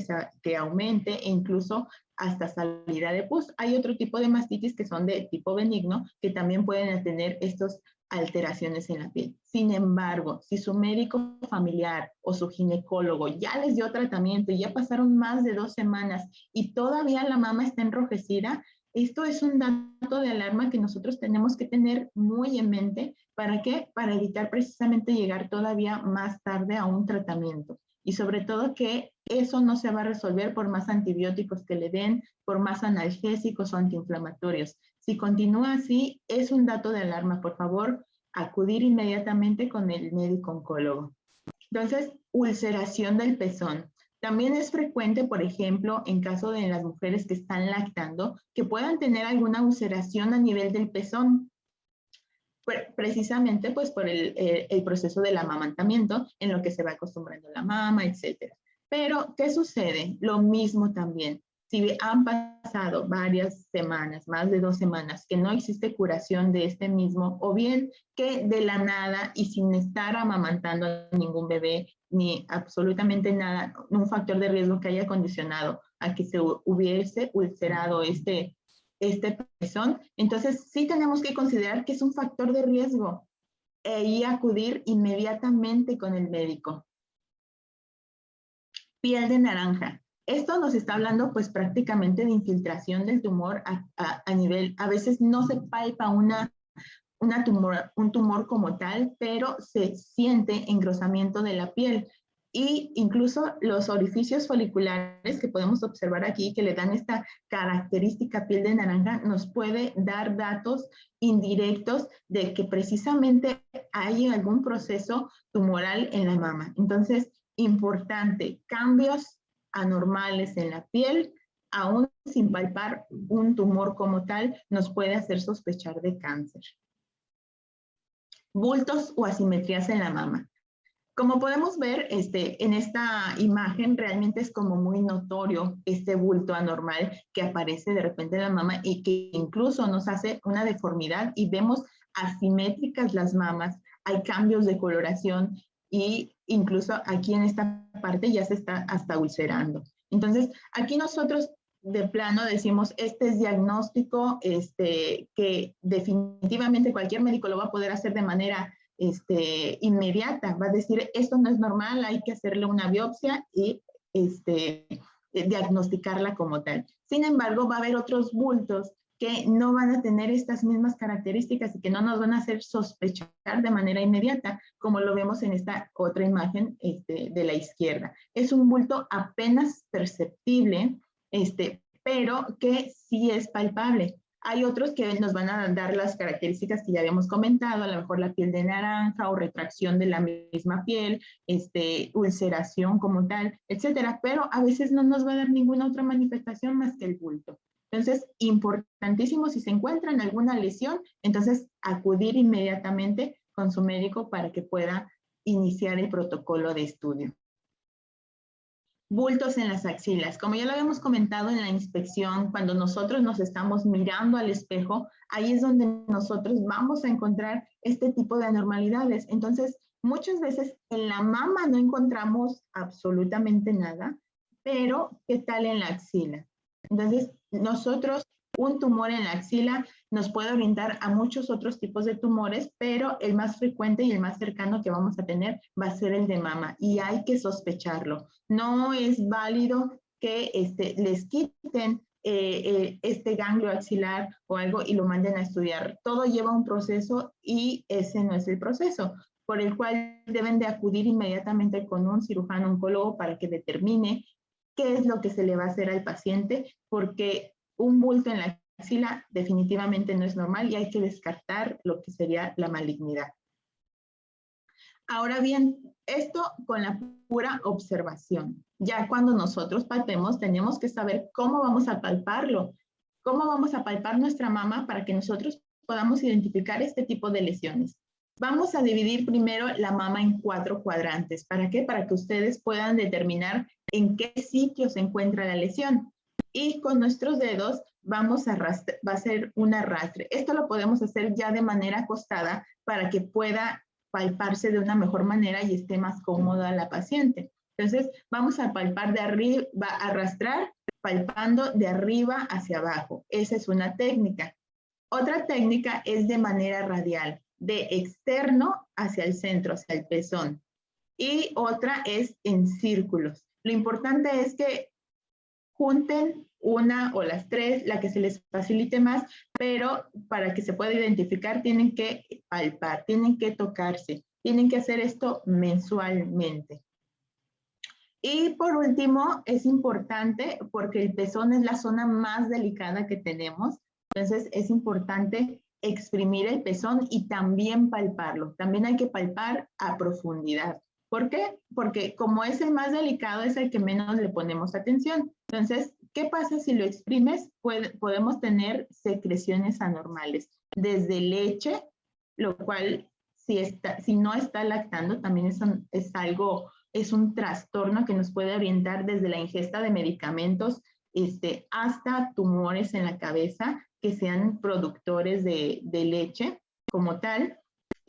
que aumente e incluso hasta salida de pus. Hay otro tipo de mastitis que son de tipo benigno que también pueden tener estas alteraciones en la piel. Sin embargo, si su médico familiar o su ginecólogo ya les dio tratamiento y ya pasaron más de 2 semanas y todavía la mama está enrojecida, esto es un dato de alarma que nosotros tenemos que tener muy en mente. ¿Para qué? Para evitar precisamente llegar todavía más tarde a un tratamiento. Y sobre todo que eso no se va a resolver por más antibióticos que le den, por más analgésicos o antiinflamatorios. Si continúa así, es un dato de alarma. Por favor, acudir inmediatamente con el médico oncólogo. Entonces, ulceración del pezón. También es frecuente, por ejemplo, en caso de las mujeres que están lactando, que puedan tener alguna ulceración a nivel del pezón, precisamente pues por el proceso del amamantamiento, en lo que se va acostumbrando la mama, etc. Pero, ¿qué sucede? Lo mismo también. Si han pasado varias semanas, más de 2 semanas, que no existe curación de este mismo, o bien que de la nada y sin estar amamantando a ningún bebé, ni absolutamente nada, un factor de riesgo que haya condicionado a que se hubiese ulcerado este pezón, entonces sí tenemos que considerar que es un factor de riesgo y acudir inmediatamente con el médico. Piel de naranja. Esto nos está hablando pues prácticamente de infiltración del tumor a nivel, a veces no se palpa un tumor como tal, pero se siente engrosamiento de la piel. Y incluso los orificios foliculares que podemos observar aquí, que le dan esta característica piel de naranja, nos puede dar datos indirectos de que precisamente hay algún proceso tumoral en la mama. Entonces, importante, cambios anormales en la piel, aún sin palpar un tumor como tal, nos puede hacer sospechar de cáncer. Bultos o asimetrías en la mama. Como podemos ver, en esta imagen realmente es como muy notorio este bulto anormal que aparece de repente en la mama y que incluso nos hace una deformidad y vemos asimétricas las mamas, hay cambios de coloración y incluso aquí en esta parte ya se está hasta ulcerando. Entonces, aquí nosotros de plano decimos, este es diagnóstico que definitivamente cualquier médico lo va a poder hacer de manera inmediata, va a decir, esto no es normal, hay que hacerle una biopsia y diagnosticarla como tal. Sin embargo, va a haber otros bultos que no van a tener estas mismas características y que no nos van a hacer sospechar de manera inmediata, como lo vemos en esta otra imagen de la izquierda. Es un bulto apenas perceptible, pero que sí es palpable. Hay otros que nos van a dar las características que ya habíamos comentado, a lo mejor la piel de naranja o retracción de la misma piel, ulceración como tal, etcétera, pero a veces no nos va a dar ninguna otra manifestación más que el bulto. Entonces, importantísimo, si se encuentra en alguna lesión, entonces acudir inmediatamente con su médico para que pueda iniciar el protocolo de estudio. Bultos en las axilas. Como ya lo habíamos comentado en la inspección, cuando nosotros nos estamos mirando al espejo, ahí es donde nosotros vamos a encontrar este tipo de anormalidades. Entonces, muchas veces en la mama no encontramos absolutamente nada, pero ¿qué tal en la axila? Entonces, nosotros, un tumor en la axila nos puede orientar a muchos otros tipos de tumores, pero el más frecuente y el más cercano que vamos a tener va a ser el de mama y hay que sospecharlo. No es válido que les quiten este ganglio axilar o algo y lo manden a estudiar. Todo lleva un proceso y ese no es el proceso, por el cual deben de acudir inmediatamente con un cirujano oncólogo para que determine qué es lo que se le va a hacer al paciente, porque un bulto en la axila definitivamente no es normal y hay que descartar lo que sería la malignidad. Ahora bien, esto con la pura observación. Ya cuando nosotros palpemos, tenemos que saber cómo vamos a palparlo, cómo vamos a palpar nuestra mama para que nosotros podamos identificar este tipo de lesiones. Vamos a dividir primero la mama en 4 cuadrantes. ¿Para qué? Para que ustedes puedan determinar en qué sitio se encuentra la lesión. Y con nuestros dedos vamos a arrastrar, va a ser un arrastre. Esto lo podemos hacer ya de manera acostada para que pueda palparse de una mejor manera y esté más cómoda la paciente. Entonces, vamos a palpar de arriba, a arrastrar, palpando de arriba hacia abajo. Esa es una técnica. Otra técnica es de manera radial, de externo hacia el centro, hacia el pezón. Y otra es en círculos. Lo importante es que junten una o las 3, la que se les facilite más, pero para que se pueda identificar tienen que palpar, tienen que tocarse, tienen que hacer esto mensualmente. Y por último, es importante porque el pezón es la zona más delicada que tenemos, entonces es importante exprimir el pezón y también palparlo. También hay que palpar a profundidad. ¿Por qué? Porque como es el más delicado, es el que menos le ponemos atención. Entonces, ¿qué pasa si lo exprimes? Podemos tener secreciones anormales, desde leche, lo cual si no está lactando, también es un trastorno que nos puede orientar desde la ingesta de medicamentos hasta tumores en la cabeza que sean productores de leche como tal.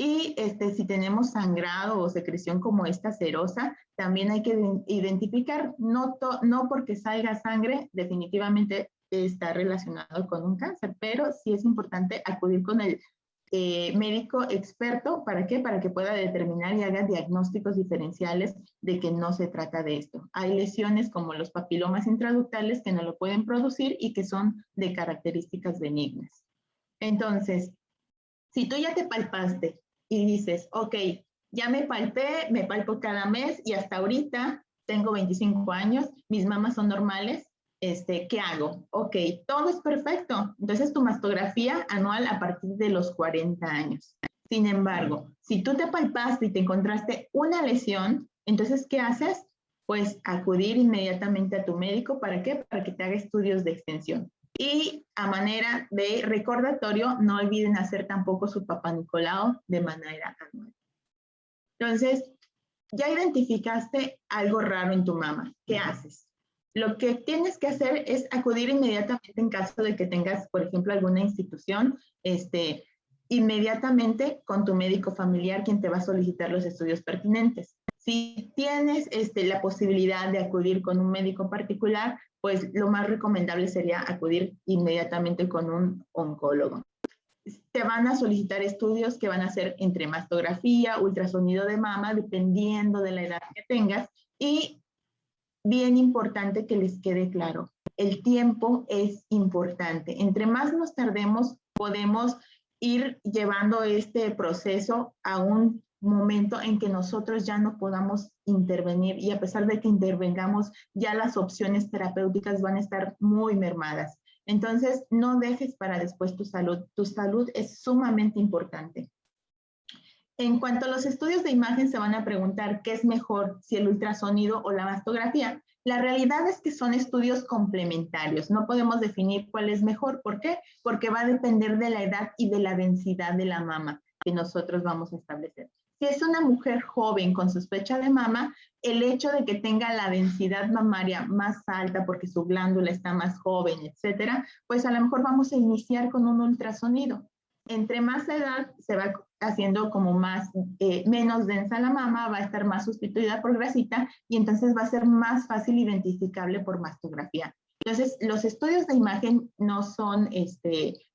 Y si tenemos sangrado o secreción como esta serosa, también hay que identificar, no porque salga sangre, definitivamente está relacionado con un cáncer, pero sí es importante acudir con el médico experto. ¿Para qué? Para que pueda determinar y haga diagnósticos diferenciales de que no se trata de esto. Hay lesiones como los papilomas intraductales que no lo pueden producir y que son de características benignas. Entonces, si tú ya te palpaste y dices, ok, ya me palpé, me palpo cada mes y hasta ahorita tengo 25 años, mis mamas son normales, ¿qué hago? Ok, todo es perfecto. Entonces tu mastografía anual a partir de los 40 años. Sin embargo, si tú te palpaste y te encontraste una lesión, entonces, ¿qué haces? Pues acudir inmediatamente a tu médico. ¿Para qué? Para que te haga estudios de extensión. Y a manera de recordatorio, no olviden hacer tampoco su Papá Nicolau de manera anual. Entonces, ya identificaste algo raro en tu mama. ¿Qué haces? Lo que tienes que hacer es acudir inmediatamente en caso de que tengas, por ejemplo, alguna institución, inmediatamente con tu médico familiar, quien te va a solicitar los estudios pertinentes. Si tienes la posibilidad de acudir con un médico particular, pues lo más recomendable sería acudir inmediatamente con un oncólogo. Te van a solicitar estudios que van a ser entre mastografía, ultrasonido de mama, dependiendo de la edad que tengas. Y bien importante que les quede claro, el tiempo es importante. Entre más nos tardemos, podemos ir llevando este proceso a un momento en que nosotros ya no podamos intervenir, y a pesar de que intervengamos, ya las opciones terapéuticas van a estar muy mermadas. Entonces, no dejes para después tu salud. Tu salud es sumamente importante. En cuanto a los estudios de imagen, se van a preguntar qué es mejor, si el ultrasonido o la mastografía. La realidad es que son estudios complementarios. No podemos definir cuál es mejor. ¿Por qué? Porque va a depender de la edad y de la densidad de la mama que nosotros vamos a establecer. Si es una mujer joven con sospecha de mama, el hecho de que tenga la densidad mamaria más alta porque su glándula está más joven, etcétera, pues a lo mejor vamos a iniciar con un ultrasonido. Entre más edad se va haciendo como menos densa la mama, va a estar más sustituida por grasita, y entonces va a ser más fácil identificable por mastografía. Entonces, los estudios de imagen no son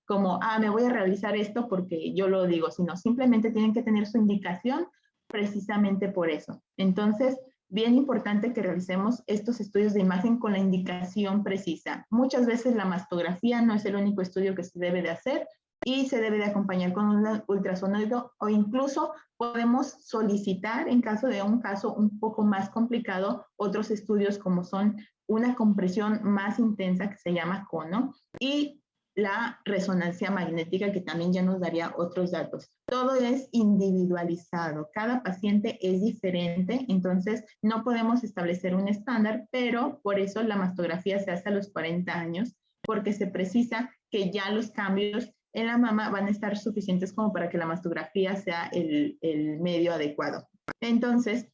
como, me voy a realizar esto porque yo lo digo, sino simplemente tienen que tener su indicación precisamente por eso. Entonces, bien importante que realicemos estos estudios de imagen con la indicación precisa. Muchas veces la mastografía no es el único estudio que se debe de hacer, y se debe de acompañar con un ultrasonido, o incluso podemos solicitar, en caso de un caso un poco más complicado, otros estudios como son una compresión más intensa que se llama cono, y la resonancia magnética, que también ya nos daría otros datos. Todo es individualizado, cada paciente es diferente, entonces no podemos establecer un estándar, pero por eso la mastografía se hace a los 40 años, porque se precisa que ya los cambios en la mama van a estar suficientes como para que la mastografía sea el medio adecuado. Entonces,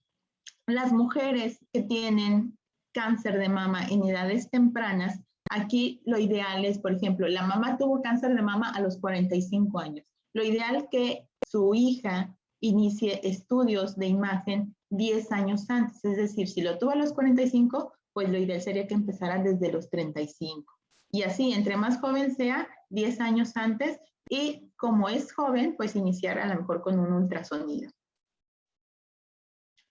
las mujeres que tienen cáncer de mama en edades tempranas, aquí lo ideal es, por ejemplo, la mamá tuvo cáncer de mama a los 45 años. Lo ideal es que su hija inicie estudios de imagen 10 años antes. Es decir, si lo tuvo a los 45, pues lo ideal sería que empezara desde los 35. Y así, entre más joven sea, 10 años antes, y como es joven, pues iniciar a lo mejor con un ultrasonido.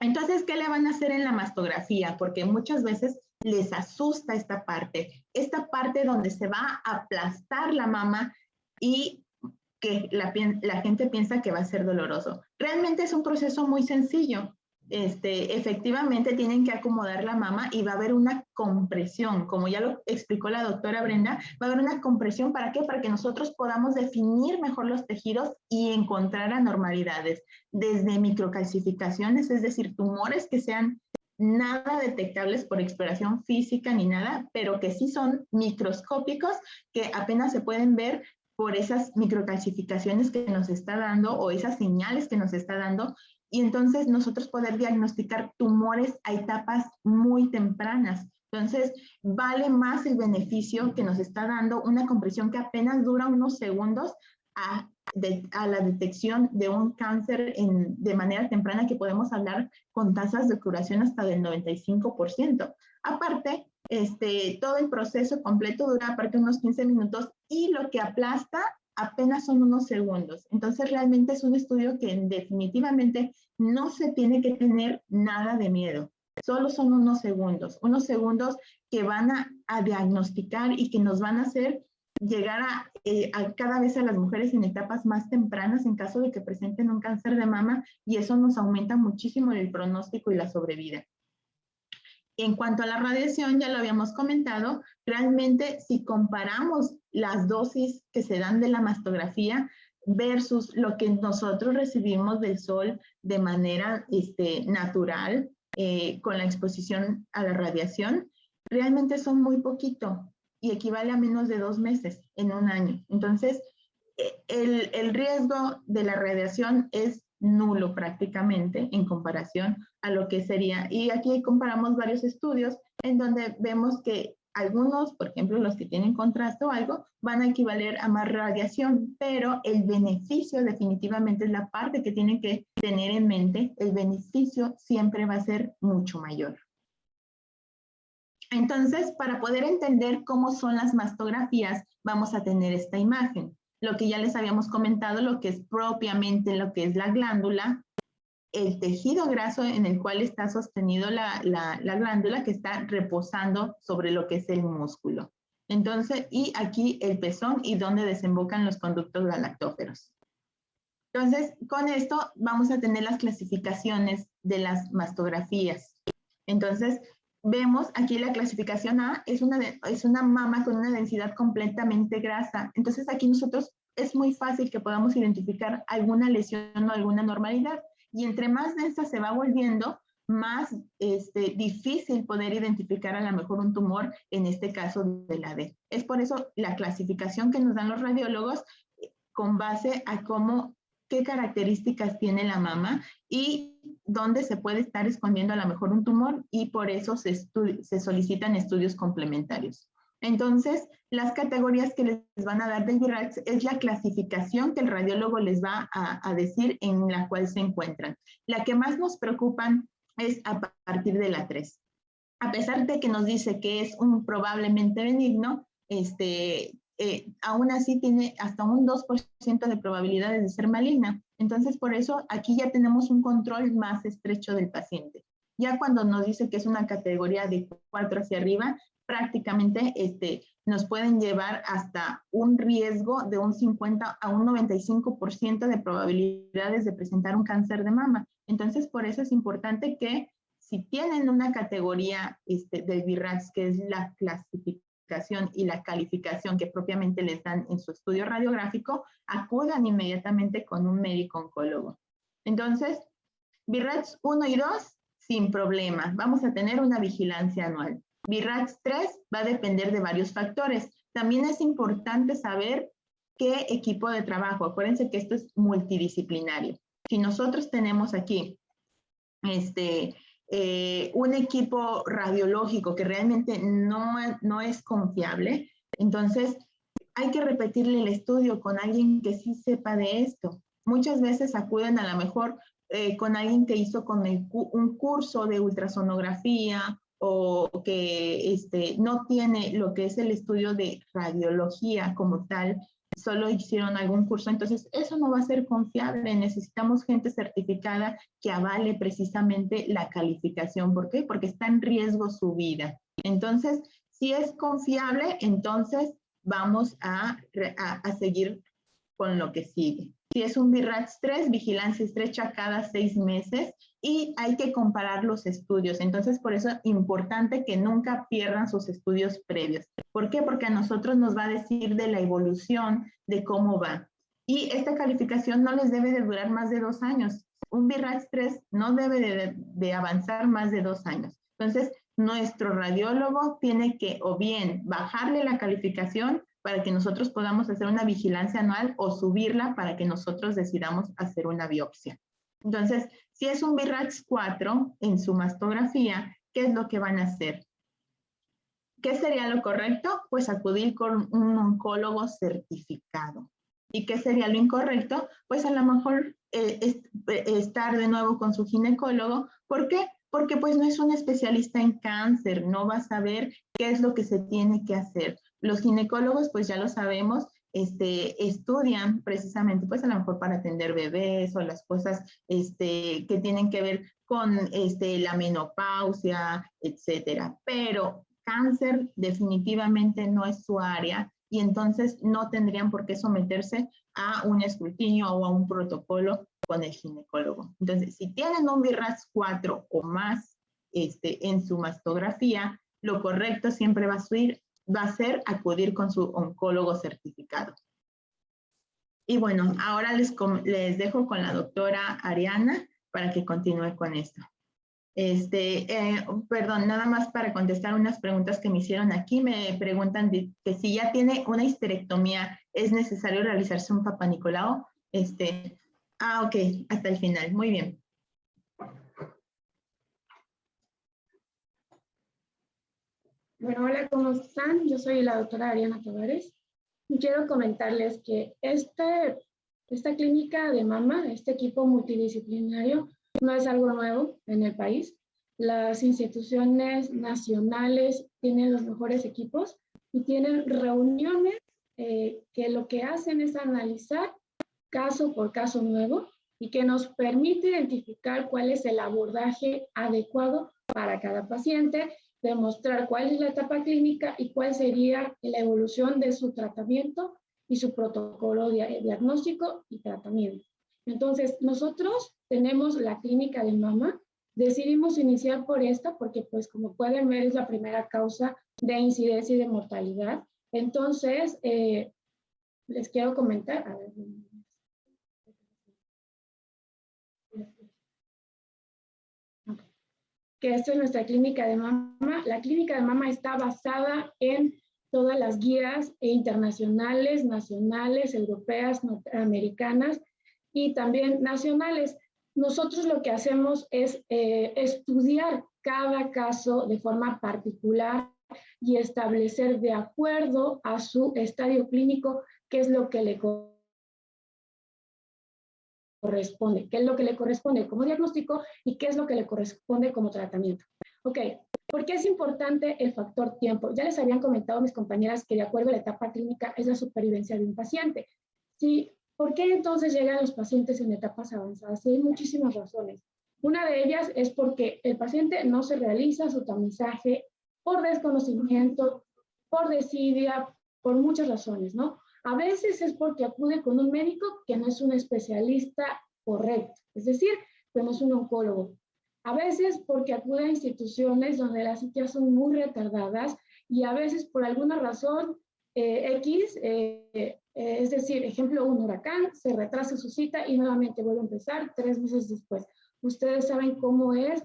Entonces, ¿qué le van a hacer en la mastografía? Porque muchas veces les asusta esta parte donde se va a aplastar la mama y que la gente piensa que va a ser doloroso. Realmente es un proceso muy sencillo. Efectivamente tienen que acomodar la mama y va a haber una compresión, como ya lo explicó la doctora Brenda, va a haber una compresión. ¿Para qué? Para que nosotros podamos definir mejor los tejidos y encontrar anormalidades, desde microcalcificaciones, es decir, tumores que sean nada detectables por exploración física ni nada, pero que sí son microscópicos, que apenas se pueden ver por esas microcalcificaciones que nos está dando, o esas señales que nos está dando, y entonces nosotros poder diagnosticar tumores a etapas muy tempranas. Entonces, vale más el beneficio que nos está dando una compresión que apenas dura unos segundos a la detección de un cáncer de manera temprana, que podemos hablar con tasas de curación hasta del 95%. Aparte, todo el proceso completo dura aparte unos 15 minutos, y lo que aplasta apenas son unos segundos. Entonces, realmente es un estudio que definitivamente no se tiene que tener nada de miedo. Solo son unos segundos que van a diagnosticar y que nos van a hacer llegar a cada vez a las mujeres en etapas más tempranas en caso de que presenten un cáncer de mama, y eso nos aumenta muchísimo el pronóstico y la sobrevida. En cuanto a la radiación, ya lo habíamos comentado, realmente si comparamos las dosis que se dan de la mastografía versus lo que nosotros recibimos del sol de manera natural, con la exposición a la radiación, realmente son muy poquito y equivale a menos de 2 meses en un año. Entonces, el riesgo de la radiación es nulo prácticamente en comparación a lo que sería. Y aquí comparamos varios estudios en donde vemos que algunos, por ejemplo, los que tienen contraste o algo, van a equivaler a más radiación, pero el beneficio definitivamente es la parte que tienen que tener en mente, el beneficio siempre va a ser mucho mayor. Entonces, para poder entender cómo son las mastografías, vamos a tener esta imagen. Lo que ya les habíamos comentado, lo que es propiamente lo que es la glándula, el tejido graso en el cual está sostenido la glándula que está reposando sobre lo que es el músculo. Entonces, y aquí el pezón y donde desembocan los conductos galactóferos. Entonces, con esto vamos a tener las clasificaciones de las mastografías. Entonces, vemos aquí la clasificación A, es una mama con una densidad completamente grasa. Entonces, aquí nosotros es muy fácil que podamos identificar alguna lesión o alguna normalidad. Y entre más densa se va volviendo, más difícil poder identificar a lo mejor un tumor, en este caso de la D. Es por eso la clasificación que nos dan los radiólogos con base a qué características tiene la mama y dónde se puede estar escondiendo a lo mejor un tumor, y por eso se solicitan estudios complementarios. Entonces, las categorías que les van a dar del VIRATS es la clasificación que el radiólogo les va a decir en la cual se encuentran. La que más nos preocupan es a partir de la 3. A pesar de que nos dice que es un probablemente benigno, aún así tiene hasta un 2% de probabilidades de ser maligna. Entonces, por eso aquí ya tenemos un control más estrecho del paciente. Ya cuando nos dice que es una categoría de 4 hacia arriba, prácticamente nos pueden llevar hasta un riesgo de un 50 a un 95% de probabilidades de presentar un cáncer de mama. Entonces, por eso es importante que si tienen una categoría del VIRATS, que es la clasificación y la calificación que propiamente les dan en su estudio radiográfico, acudan inmediatamente con un médico oncólogo. Entonces, VIRATS 1 y 2, sin problema, vamos a tener una vigilancia anual. VIRATS 3 va a depender de varios factores. También es importante saber qué equipo de trabajo. Acuérdense que esto es multidisciplinario. Si nosotros tenemos aquí un equipo radiológico que realmente no es confiable, entonces hay que repetirle el estudio con alguien que sí sepa de esto. Muchas veces acuden a lo mejor con alguien que hizo un curso de ultrasonografía o que no tiene lo que es el estudio de radiología como tal, solo hicieron algún curso, entonces eso no va a ser confiable. Necesitamos gente certificada que avale precisamente la calificación. ¿Por qué? Porque está en riesgo su vida. Entonces, si es confiable, entonces vamos a seguir con lo que sigue. Si es un VIRATS 3, vigilancia estrecha cada 6 meses, y hay que comparar los estudios. Entonces, por eso es importante que nunca pierdan sus estudios previos. ¿Por qué? Porque a nosotros nos va a decir de la evolución, de cómo va. Y esta calificación no les debe de durar más de 2 años. Un VIRATS 3 no debe de avanzar más de 2 años. Entonces, nuestro radiólogo tiene que o bien bajarle la calificación para que nosotros podamos hacer una vigilancia anual, o subirla para que nosotros decidamos hacer una biopsia. Entonces, si es un VIRATS 4 en su mastografía, ¿qué es lo que van a hacer? ¿Qué sería lo correcto? Pues acudir con un oncólogo certificado. ¿Y qué sería lo incorrecto? Pues a lo mejor estar de nuevo con su ginecólogo. ¿Por qué? Porque pues no es un especialista en cáncer, no va a saber qué es lo que se tiene que hacer. Los ginecólogos, pues ya lo sabemos, estudian precisamente, pues a lo mejor para atender bebés o las cosas que tienen que ver con la menopausia, etcétera. Pero cáncer definitivamente no es su área, y entonces no tendrían por qué someterse a un escrutinio o a un protocolo con el ginecólogo. Entonces, si tienen un VIRATS 4 o más en su mastografía, lo correcto siempre va a ser acudir con su oncólogo certificado. Y bueno, ahora les dejo con la doctora Ariana para que continúe con esto. Perdón, nada más para contestar unas preguntas que me hicieron aquí. Me preguntan que si ya tiene una histerectomía, ¿es necesario realizarse un Papá Nicolau? Ah, ok, hasta el final. Muy bien. Bueno, hola, ¿cómo están? Yo soy la doctora Ariana Tavares y quiero comentarles que esta clínica de mama, este equipo multidisciplinario, no es algo nuevo en el país. Las instituciones nacionales tienen los mejores equipos y tienen reuniones que lo que hacen es analizar caso por caso nuevo y que nos permite identificar cuál es el abordaje adecuado para cada paciente, demostrar cuál es la etapa clínica y cuál sería la evolución de su tratamiento y su protocolo diagnóstico y tratamiento. Entonces, nosotros tenemos la clínica de mama. Decidimos iniciar por esta porque, pues, como pueden ver, es la primera causa de incidencia y de mortalidad. Entonces, les quiero comentar, a ver, que esta es nuestra clínica de mama. La clínica de mama está basada en todas las guías internacionales, nacionales, europeas, norteamericanas y también nacionales. Nosotros lo que hacemos es estudiar cada caso de forma particular y establecer de acuerdo a su estadio clínico qué es lo que le corresponde, qué es lo que le corresponde como diagnóstico y qué es lo que le corresponde como tratamiento. Ok, ¿por qué es importante el factor tiempo? Ya les habían comentado mis compañeras que de acuerdo a la etapa clínica es la supervivencia de un paciente. Sí, ¿por qué entonces llegan los pacientes en etapas avanzadas? Sí, hay muchísimas razones. Una de ellas es porque el paciente no se realiza su tamizaje por desconocimiento, por desidia, por muchas razones, ¿no? A veces es porque acude con un médico que no es un especialista correcto, es decir, que no es un oncólogo. A veces porque acude a instituciones donde las citas son muy retardadas y a veces por alguna razón es decir, ejemplo, un huracán, se retrasa su cita y nuevamente vuelve a empezar 3 meses después. Ustedes saben cómo es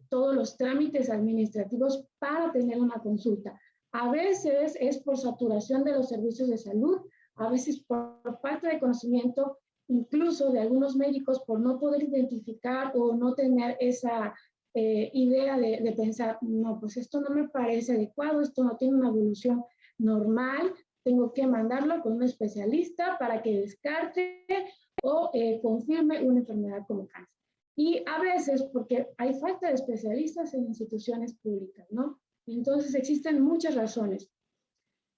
todos los trámites administrativos para tener una consulta. A veces es por saturación de los servicios de salud, a veces por falta de conocimiento, incluso de algunos médicos por no poder identificar o no tener esa idea de pensar, no, pues esto no me parece adecuado, esto no tiene una evolución normal, tengo que mandarlo con un especialista para que descarte o confirme una enfermedad como cáncer. Y a veces porque hay falta de especialistas en instituciones públicas, ¿no? Entonces existen muchas razones.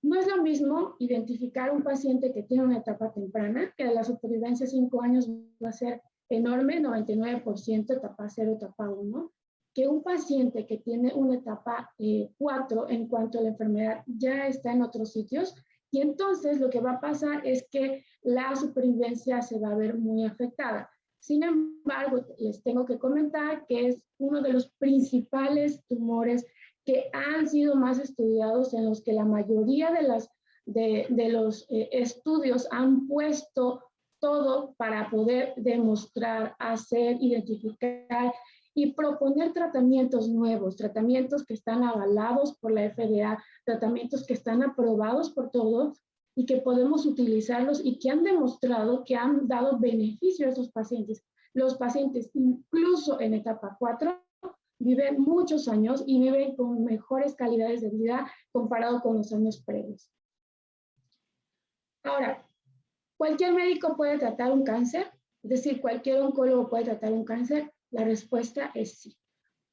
No es lo mismo identificar un paciente que tiene una etapa temprana, que de la supervivencia 5 años va a ser enorme, 99%, etapa 0, etapa 1, que un paciente que tiene una etapa 4 en cuanto la enfermedad ya está en otros sitios, y entonces lo que va a pasar es que la supervivencia se va a ver muy afectada. Sin embargo, les tengo que comentar que es uno de los principales tumores que han sido más estudiados, en los que la mayoría de los estudios han puesto todo para poder demostrar, hacer, identificar y proponer tratamientos nuevos, tratamientos que están avalados por la FDA, tratamientos que están aprobados por todos y que podemos utilizarlos y que han demostrado que han dado beneficio a esos pacientes. Los pacientes, incluso en etapa 4, viven muchos años y viven con mejores calidades de vida comparado con los años previos. Ahora, ¿cualquier médico puede tratar un cáncer? Es decir, ¿cualquier oncólogo puede tratar un cáncer? La respuesta es sí.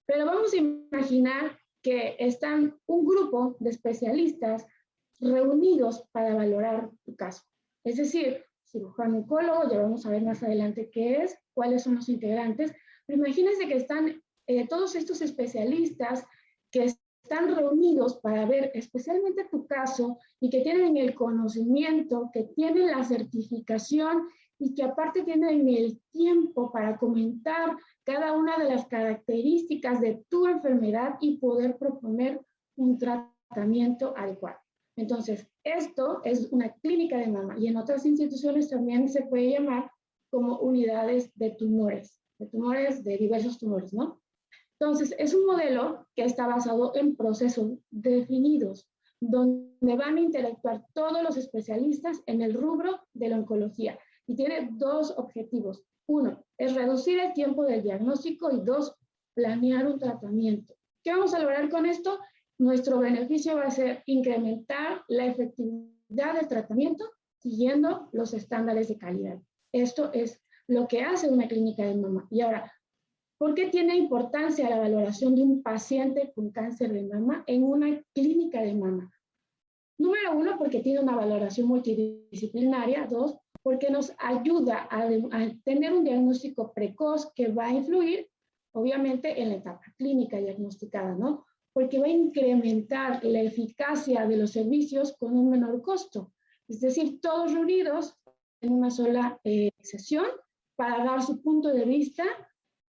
Pero vamos a imaginar que están un grupo de especialistas reunidos para valorar tu caso. Es decir, cirujano oncólogo, ya vamos a ver más adelante qué es, cuáles son los integrantes, pero imagínense que están todos estos especialistas que están reunidos para ver especialmente tu caso y que tienen el conocimiento, que tienen la certificación y que aparte tienen el tiempo para comentar cada una de las características de tu enfermedad y poder proponer un tratamiento adecuado. Entonces, esto es una clínica de mama y en otras instituciones también se puede llamar como unidades de tumores de diversos tumores, ¿no? Entonces, es un modelo que está basado en procesos definidos, donde van a interactuar todos los especialistas en el rubro de la oncología. y tiene dos objetivos. Uno, es reducir el tiempo del diagnóstico y dos, planear un tratamiento. ¿Qué vamos a lograr con esto? Nuestro beneficio va a ser incrementar la efectividad del tratamiento siguiendo los estándares de calidad. Esto es lo que hace una clínica de mama. Y ahora, ¿por qué tiene importancia la valoración de un paciente con cáncer de mama en una clínica de mama? Número uno, porque tiene una valoración multidisciplinaria. Dos, porque nos ayuda a tener un diagnóstico precoz que va a influir, obviamente, en la etapa clínica diagnosticada, ¿no? Porque va a incrementar la eficacia de los servicios con un menor costo. Es decir, todos reunidos en una sola sesión para dar su punto de vista,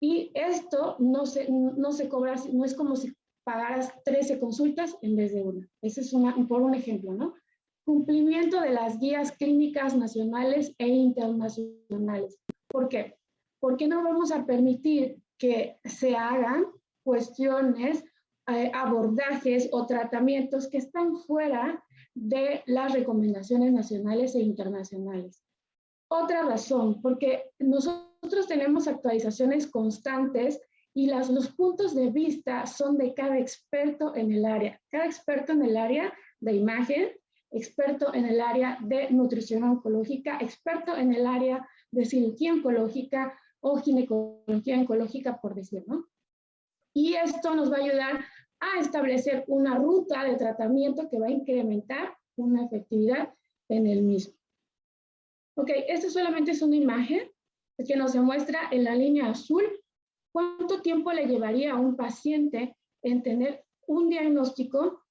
y esto no se cobra, no es como si pagaras 13 consultas en vez de una. Ese es por un ejemplo, ¿no? Cumplimiento de las guías clínicas nacionales e internacionales. ¿Por qué? Porque no vamos a permitir que se hagan cuestiones, abordajes o tratamientos que están fuera de las recomendaciones nacionales e internacionales. Otra razón, porque nosotros tenemos actualizaciones constantes y los puntos de vista son de cada experto en el área. Cada experto en el área de imagen, experto en el área de nutrición oncológica, experto en el área de cirugía oncológica o ginecología oncológica, por decir, ¿no? Y esto nos va a ayudar a establecer una ruta de tratamiento que va a incrementar una efectividad en el mismo. Ok, esto solamente es una imagen que nos demuestra en la línea azul cuánto tiempo le llevaría a un paciente en tener un diagnóstico,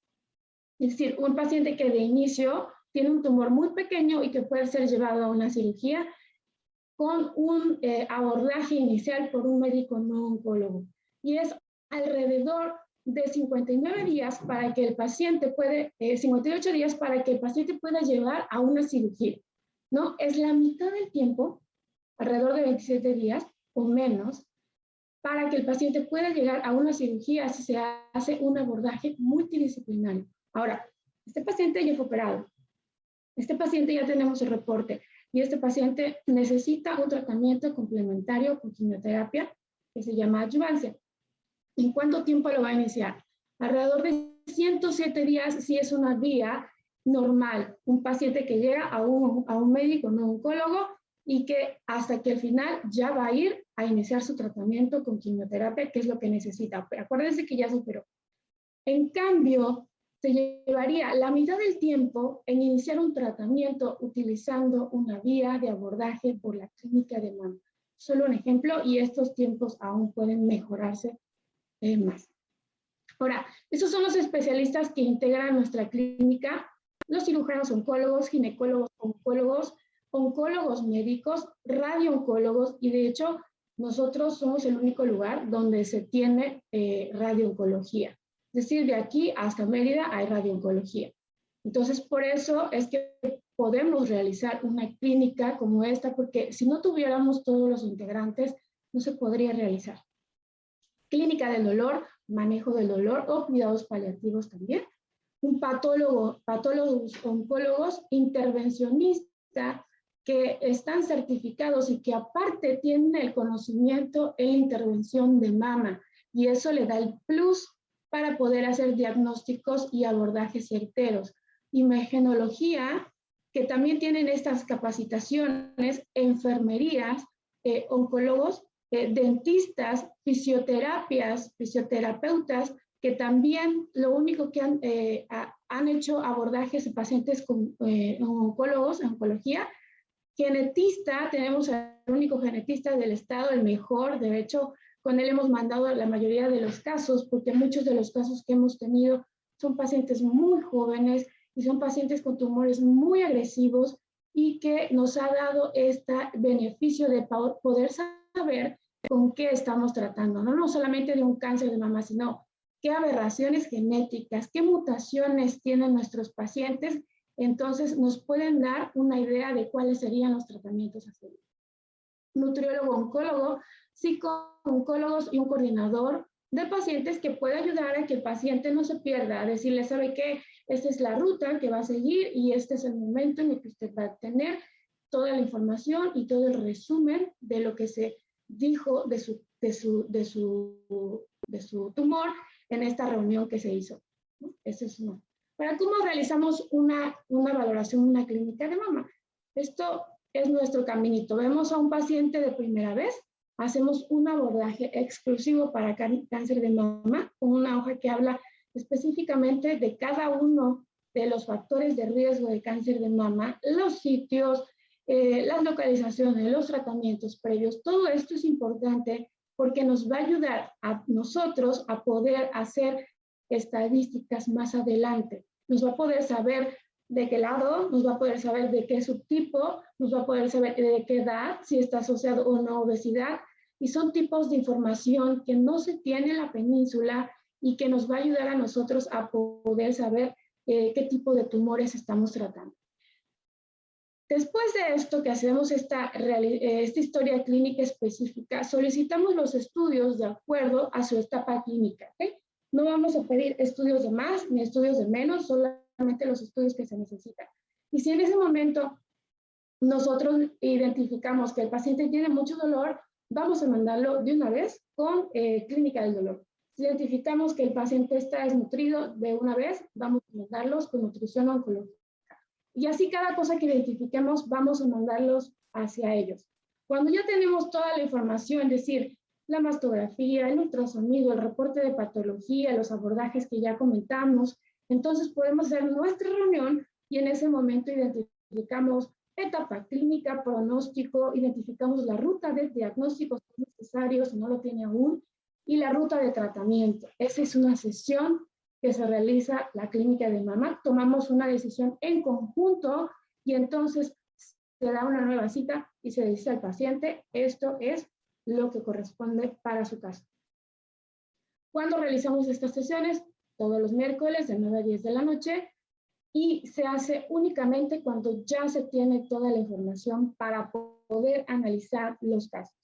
es decir, un paciente que de inicio tiene un tumor muy pequeño y que puede ser llevado a una cirugía con un abordaje inicial por un médico no oncólogo. Y es alrededor de 59 días para que el paciente 58 días para que el paciente pueda llevar a una cirugía, ¿no? Es la mitad del tiempo, alrededor de 27 días o menos, para que el paciente pueda llegar a una cirugía si se hace un abordaje multidisciplinario. Ahora, este paciente ya fue operado, este paciente ya tenemos el reporte y este paciente necesita un tratamiento complementario con quimioterapia que se llama adyuvancia. ¿En cuánto tiempo lo va a iniciar? Alrededor de 107 días si es una vía normal. Un paciente que llega a un médico no oncólogo y que hasta que al final ya va a ir a iniciar su tratamiento con quimioterapia, que es lo que necesita. Pero acuérdense que ya superó. En cambio, se llevaría la mitad del tiempo en iniciar un tratamiento utilizando una vía de abordaje por la clínica de mama. Solo un ejemplo, y estos tiempos aún pueden mejorarse más. Ahora, esos son los especialistas que integran nuestra clínica: los cirujanos oncólogos, ginecólogos oncólogos, oncólogos médicos, radiooncólogos, y de hecho nosotros somos el único lugar donde se tiene radiooncología. Es decir, de aquí hasta Mérida hay radiooncología. Entonces, por eso es que podemos realizar una clínica como esta, porque si no tuviéramos todos los integrantes, no se podría realizar. Clínica del dolor, manejo del dolor o cuidados paliativos también. Un patólogos oncólogos, intervencionistas que están certificados y que aparte tienen el conocimiento en intervención de mama, y eso le da el plus para poder hacer diagnósticos y abordajes certeros. Imagenología, que también tienen estas capacitaciones, enfermerías, oncólogos, dentistas, fisioterapeutas, que también lo único que han hecho abordajes de pacientes con oncólogos, en oncología. Genetista, tenemos al único genetista del estado, el mejor, de hecho, con él hemos mandado la mayoría de los casos, porque muchos de los casos que hemos tenido son pacientes muy jóvenes y son pacientes con tumores muy agresivos, y que nos ha dado este beneficio de poder saber con qué estamos tratando, no solamente de un cáncer de mama, sino qué aberraciones genéticas, qué mutaciones tienen nuestros pacientes. Entonces nos pueden dar una idea de cuáles serían los tratamientos a seguir. Nutriólogo oncólogo, psico-oncólogos y un coordinador de pacientes que puede ayudar a que el paciente no se pierda, a decirle, ¿sabe qué? Esta es la ruta que va a seguir y este es el momento en el que usted va a tener toda la información y todo el resumen de lo que se dijo de su tumor en esta reunión que se hizo. Eso es uno. Para cómo realizamos una valoración, una clínica de mama. Esto es nuestro caminito. Vemos a un paciente de primera vez, hacemos un abordaje exclusivo para cáncer de mama, con una hoja que habla específicamente de cada uno de los factores de riesgo de cáncer de mama, los sitios, las localizaciones, los tratamientos previos. Todo esto es importante porque nos va a ayudar a nosotros a poder hacer estadísticas más adelante. Nos va a poder saber de qué lado, nos va a poder saber de qué subtipo, nos va a poder saber de qué edad, si está asociado o no a obesidad. Y son tipos de información que no se tiene en la península y que nos va a ayudar a nosotros a poder saber qué tipo de tumores estamos tratando. Después de esto que hacemos esta historia clínica específica, solicitamos los estudios de acuerdo a su etapa clínica. ¿Okay? No vamos a pedir estudios de más ni estudios de menos, solamente los estudios que se necesitan. Y si en ese momento nosotros identificamos que el paciente tiene mucho dolor, vamos a mandarlo de una vez con clínica del dolor. Si identificamos que el paciente está desnutrido, de una vez vamos a mandarlos con nutrición oncológica. Y así cada cosa que identifiquemos, vamos a mandarlos hacia ellos. Cuando ya tenemos toda la información, es decir, la mastografía, el ultrasonido, el reporte de patología, los abordajes que ya comentamos, entonces podemos hacer nuestra reunión y en ese momento identificamos etapa clínica, pronóstico, identificamos la ruta de diagnóstico si es necesario, si no lo tiene aún, y la ruta de tratamiento. Esa es una sesión que se realiza la clínica de mama. Tomamos una decisión en conjunto y entonces se da una nueva cita y se dice al paciente, esto es lo que corresponde para su caso. ¿Cuándo realizamos estas sesiones? Todos los miércoles de 9 a 10 de la noche y se hace únicamente cuando ya se tiene toda la información para poder analizar los casos.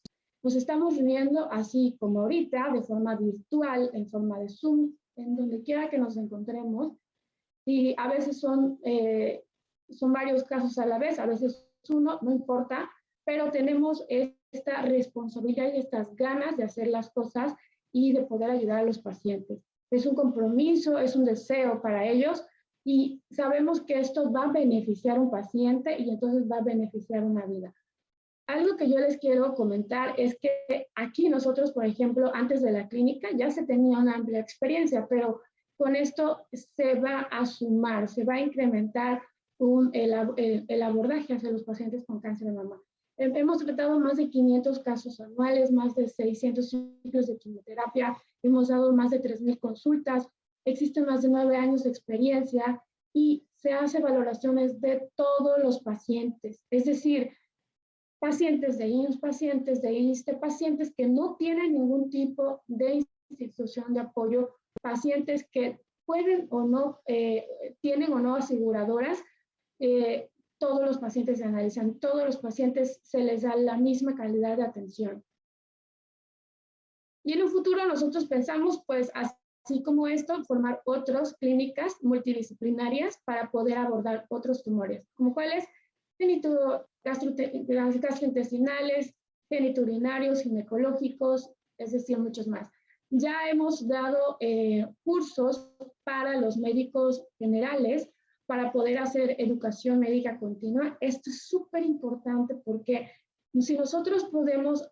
Nos estamos reuniendo así como ahorita, de forma virtual, en forma de Zoom, en donde quiera que nos encontremos, y a veces son varios casos a la vez, a veces uno, no importa, pero tenemos esta responsabilidad y estas ganas de hacer las cosas y de poder ayudar a los pacientes. Es un compromiso, es un deseo para ellos y sabemos que esto va a beneficiar a un paciente y entonces va a beneficiar una vida. Algo que yo les quiero comentar es que aquí nosotros, por ejemplo, antes de la clínica ya se tenía una amplia experiencia, pero con esto se va a sumar, se va a incrementar el abordaje hacia los pacientes con cáncer de mama. Hemos tratado más de 500 casos anuales, más de 600 ciclos de quimioterapia, hemos dado más de 3,000 consultas, existen más de 9 años de experiencia y se hace valoraciones de todos los pacientes, es decir, pacientes de IMSS, pacientes de ISSSTE, pacientes que no tienen ningún tipo de institución de apoyo, pacientes que pueden o no, tienen o no aseguradoras, todos los pacientes se analizan, todos los pacientes se les da la misma calidad de atención. Y en un futuro nosotros pensamos, pues, así como esto, formar otras clínicas multidisciplinarias para poder abordar otros tumores, como cuáles, gastrointestinales, genitourinarios, ginecológicos, es decir, muchos más. Ya hemos dado cursos para los médicos generales para poder hacer educación médica continua. Esto es súper importante porque si nosotros podemos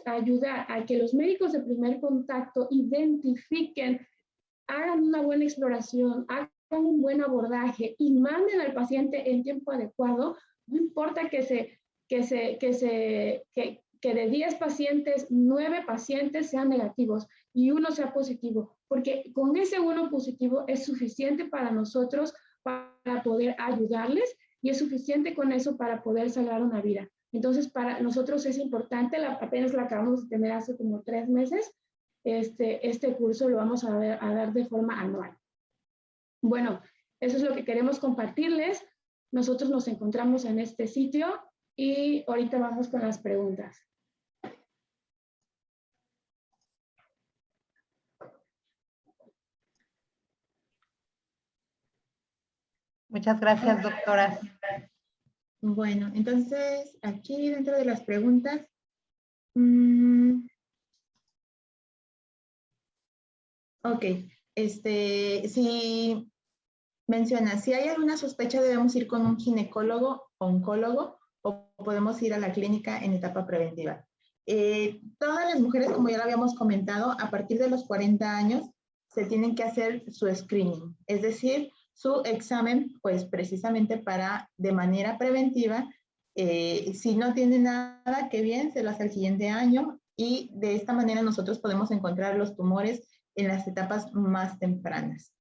ayudar a que los médicos de primer contacto identifiquen, hagan una buena exploración, hagan un buen abordaje y manden al paciente en tiempo adecuado, no importa que de 10 pacientes, 9 pacientes sean negativos y 1 sea positivo, porque con ese 1 positivo es suficiente para nosotros para poder ayudarles y es suficiente con eso para poder salvar una vida. Entonces, para nosotros es importante, apenas la acabamos de tener hace como 3 meses, este curso lo vamos a dar de forma anual. Bueno, eso es lo que queremos compartirles. Nosotros nos encontramos en este sitio y ahorita vamos con las preguntas. Muchas gracias, doctora. Bueno, entonces aquí dentro de las preguntas, ok, si menciona, si hay alguna sospecha debemos ir con un ginecólogo, oncólogo o podemos ir a la clínica en etapa preventiva. Todas las mujeres, como ya lo habíamos comentado, a partir de los 40 años se tienen que hacer su screening, es decir, su examen, pues precisamente para, de manera preventiva, si no tiene nada, que bien, se lo hace el siguiente año y de esta manera nosotros podemos encontrar los tumores en las etapas más tempranas.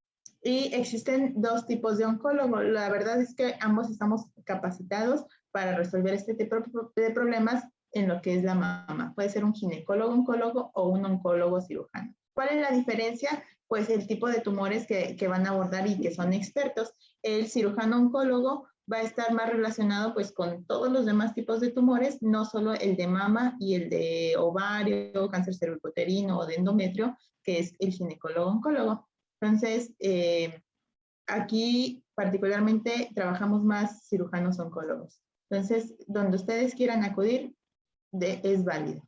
Y existen dos tipos de oncólogos. La verdad es que ambos estamos capacitados para resolver este tipo de problemas en lo que es la mama. Puede ser un ginecólogo oncólogo o un oncólogo cirujano. ¿Cuál es la diferencia? Pues el tipo de tumores que van a abordar y que son expertos. El cirujano oncólogo va a estar más relacionado pues con todos los demás tipos de tumores, no solo el de mama y el de ovario, cáncer cervicuterino o de endometrio, que es el ginecólogo oncólogo. Entonces, aquí particularmente trabajamos más cirujanos oncólogos. Entonces, donde ustedes quieran acudir, es válido.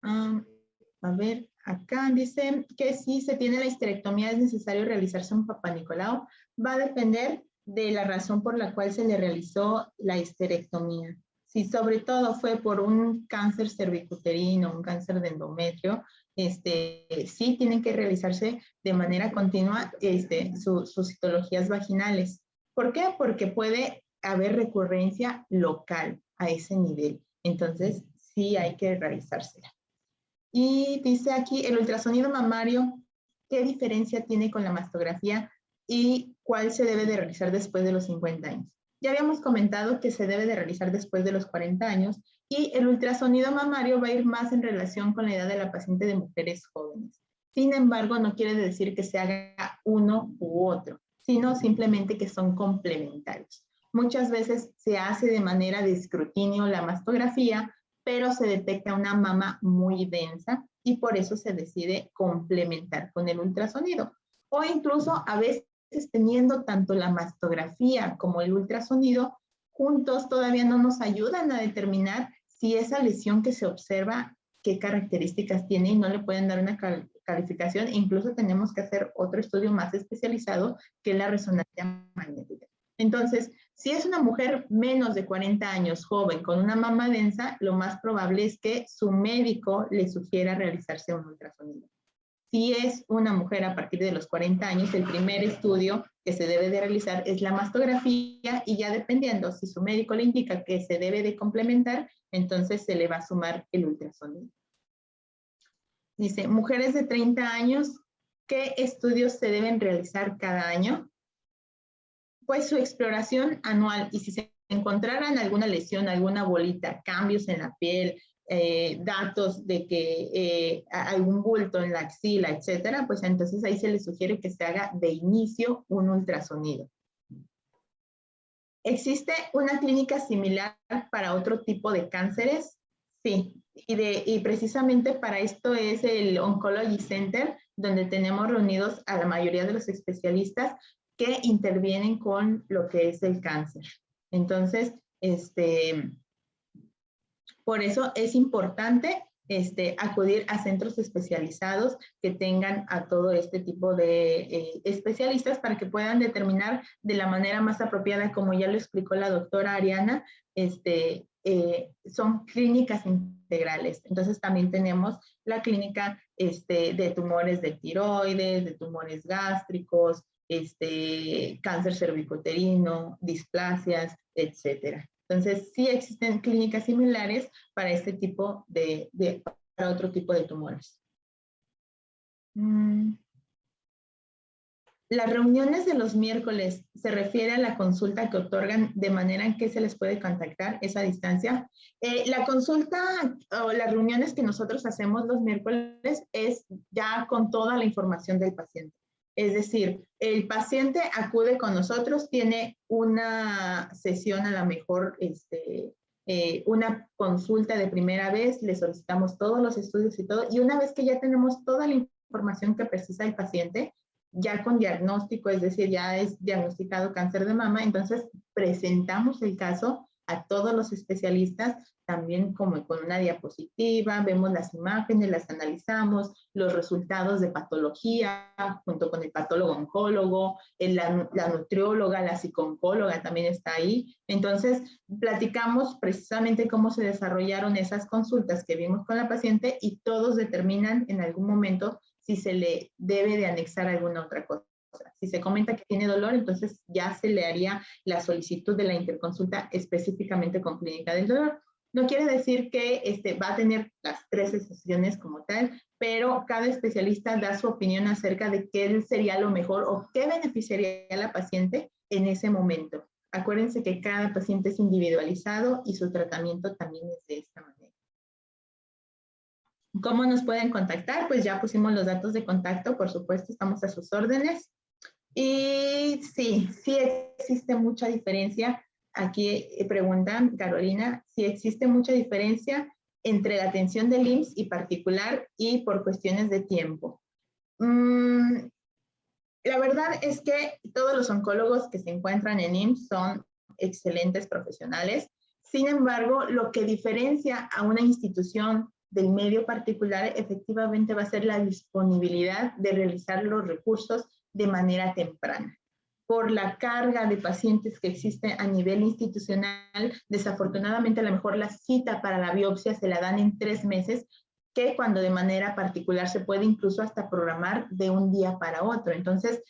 A ver, acá dice que si se tiene la histerectomía es necesario realizarse un Papá Nicolau. Va a depender de la razón por la cual se le realizó la histerectomía. Si sobre todo fue por un cáncer cervicuterino, un cáncer de endometrio, sí tienen que realizarse de manera continua sus citologías vaginales. ¿Por qué? Porque puede haber recurrencia local a ese nivel. Entonces, sí hay que realizársela. Y dice aquí, el ultrasonido mamario, ¿qué diferencia tiene con la mastografía y cuál se debe de realizar después de los 50 años? Ya habíamos comentado que se debe de realizar después de los 40 años y el ultrasonido mamario va a ir más en relación con la edad de la paciente de mujeres jóvenes. Sin embargo, no quiere decir que se haga uno u otro, sino simplemente que son complementarios. Muchas veces se hace de manera de escrutinio la mastografía, pero se detecta una mama muy densa y por eso se decide complementar con el ultrasonido. O incluso a veces teniendo tanto la mastografía como el ultrasonido, juntos todavía no nos ayudan a determinar si esa lesión que se observa, qué características tiene y no le pueden dar una calificación. E incluso tenemos que hacer otro estudio más especializado que es la resonancia magnética. Entonces, si es una mujer menos de 40 años, joven, con una mama densa, lo más probable es que su médico le sugiera realizarse un ultrasonido. Si es una mujer a partir de los 40 años, el primer estudio que se debe de realizar es la mastografía y ya dependiendo si su médico le indica que se debe de complementar, entonces se le va a sumar el ultrasonido. Dice, mujeres de 30 años, ¿qué estudios se deben realizar cada año? Pues su exploración anual y si se encontraran alguna lesión, alguna bolita, cambios en la piel, datos de que algún bulto en la axila, etcétera, pues entonces ahí se le sugiere que se haga de inicio un ultrasonido. ¿Existe una clínica similar para otro tipo de cánceres? Sí, y precisamente para esto es el Oncology Center, donde tenemos reunidos a la mayoría de los especialistas que intervienen con lo que es el cáncer. Entonces, por eso es importante acudir a centros especializados que tengan a todo este tipo de especialistas para que puedan determinar de la manera más apropiada, como ya lo explicó la doctora Ariana, son clínicas integrales. Entonces también tenemos la clínica de tumores de tiroides, de tumores gástricos, cáncer cervicuterino, displasias, etcétera. Entonces, sí existen clínicas similares para este tipo para otro tipo de tumores. Las reuniones de los miércoles se refiere a la consulta que otorgan de manera en que se les puede contactar esa distancia. La consulta o las reuniones que nosotros hacemos los miércoles es ya con toda la información del paciente. Es decir, el paciente acude con nosotros, tiene una sesión a lo mejor, una consulta de primera vez, le solicitamos todos los estudios y todo, y una vez que ya tenemos toda la información que precisa el paciente, ya con diagnóstico, es decir, ya es diagnosticado cáncer de mama, entonces presentamos el caso a todos los especialistas, también como con una diapositiva, vemos las imágenes, las analizamos, los resultados de patología, junto con el patólogo oncólogo, la nutrióloga, la psicooncóloga también está ahí. Entonces, platicamos precisamente cómo se desarrollaron esas consultas que vimos con la paciente y todos determinan en algún momento si se le debe de anexar alguna otra cosa. Si se comenta que tiene dolor, entonces ya se le haría la solicitud de la interconsulta específicamente con clínica del dolor. No quiere decir que va a tener las 13 sesiones como tal, pero cada especialista da su opinión acerca de qué sería lo mejor o qué beneficiaría a la paciente en ese momento. Acuérdense que cada paciente es individualizado y su tratamiento también es de esta manera. ¿Cómo nos pueden contactar? Pues ya pusimos los datos de contacto, por supuesto, estamos a sus órdenes. Y sí existe mucha diferencia. Aquí preguntan, Carolina, si existe mucha diferencia entre la atención del IMSS y particular y por cuestiones de tiempo. La verdad es que todos los oncólogos que se encuentran en IMSS son excelentes profesionales. Sin embargo, lo que diferencia a una institución del medio particular efectivamente va a ser la disponibilidad de realizar los recursos de manera temprana. Por la carga de pacientes que existe a nivel institucional, desafortunadamente a lo mejor la cita para la biopsia se la dan en 3 meses, que cuando de manera particular se puede incluso hasta programar de un día para otro. Entonces,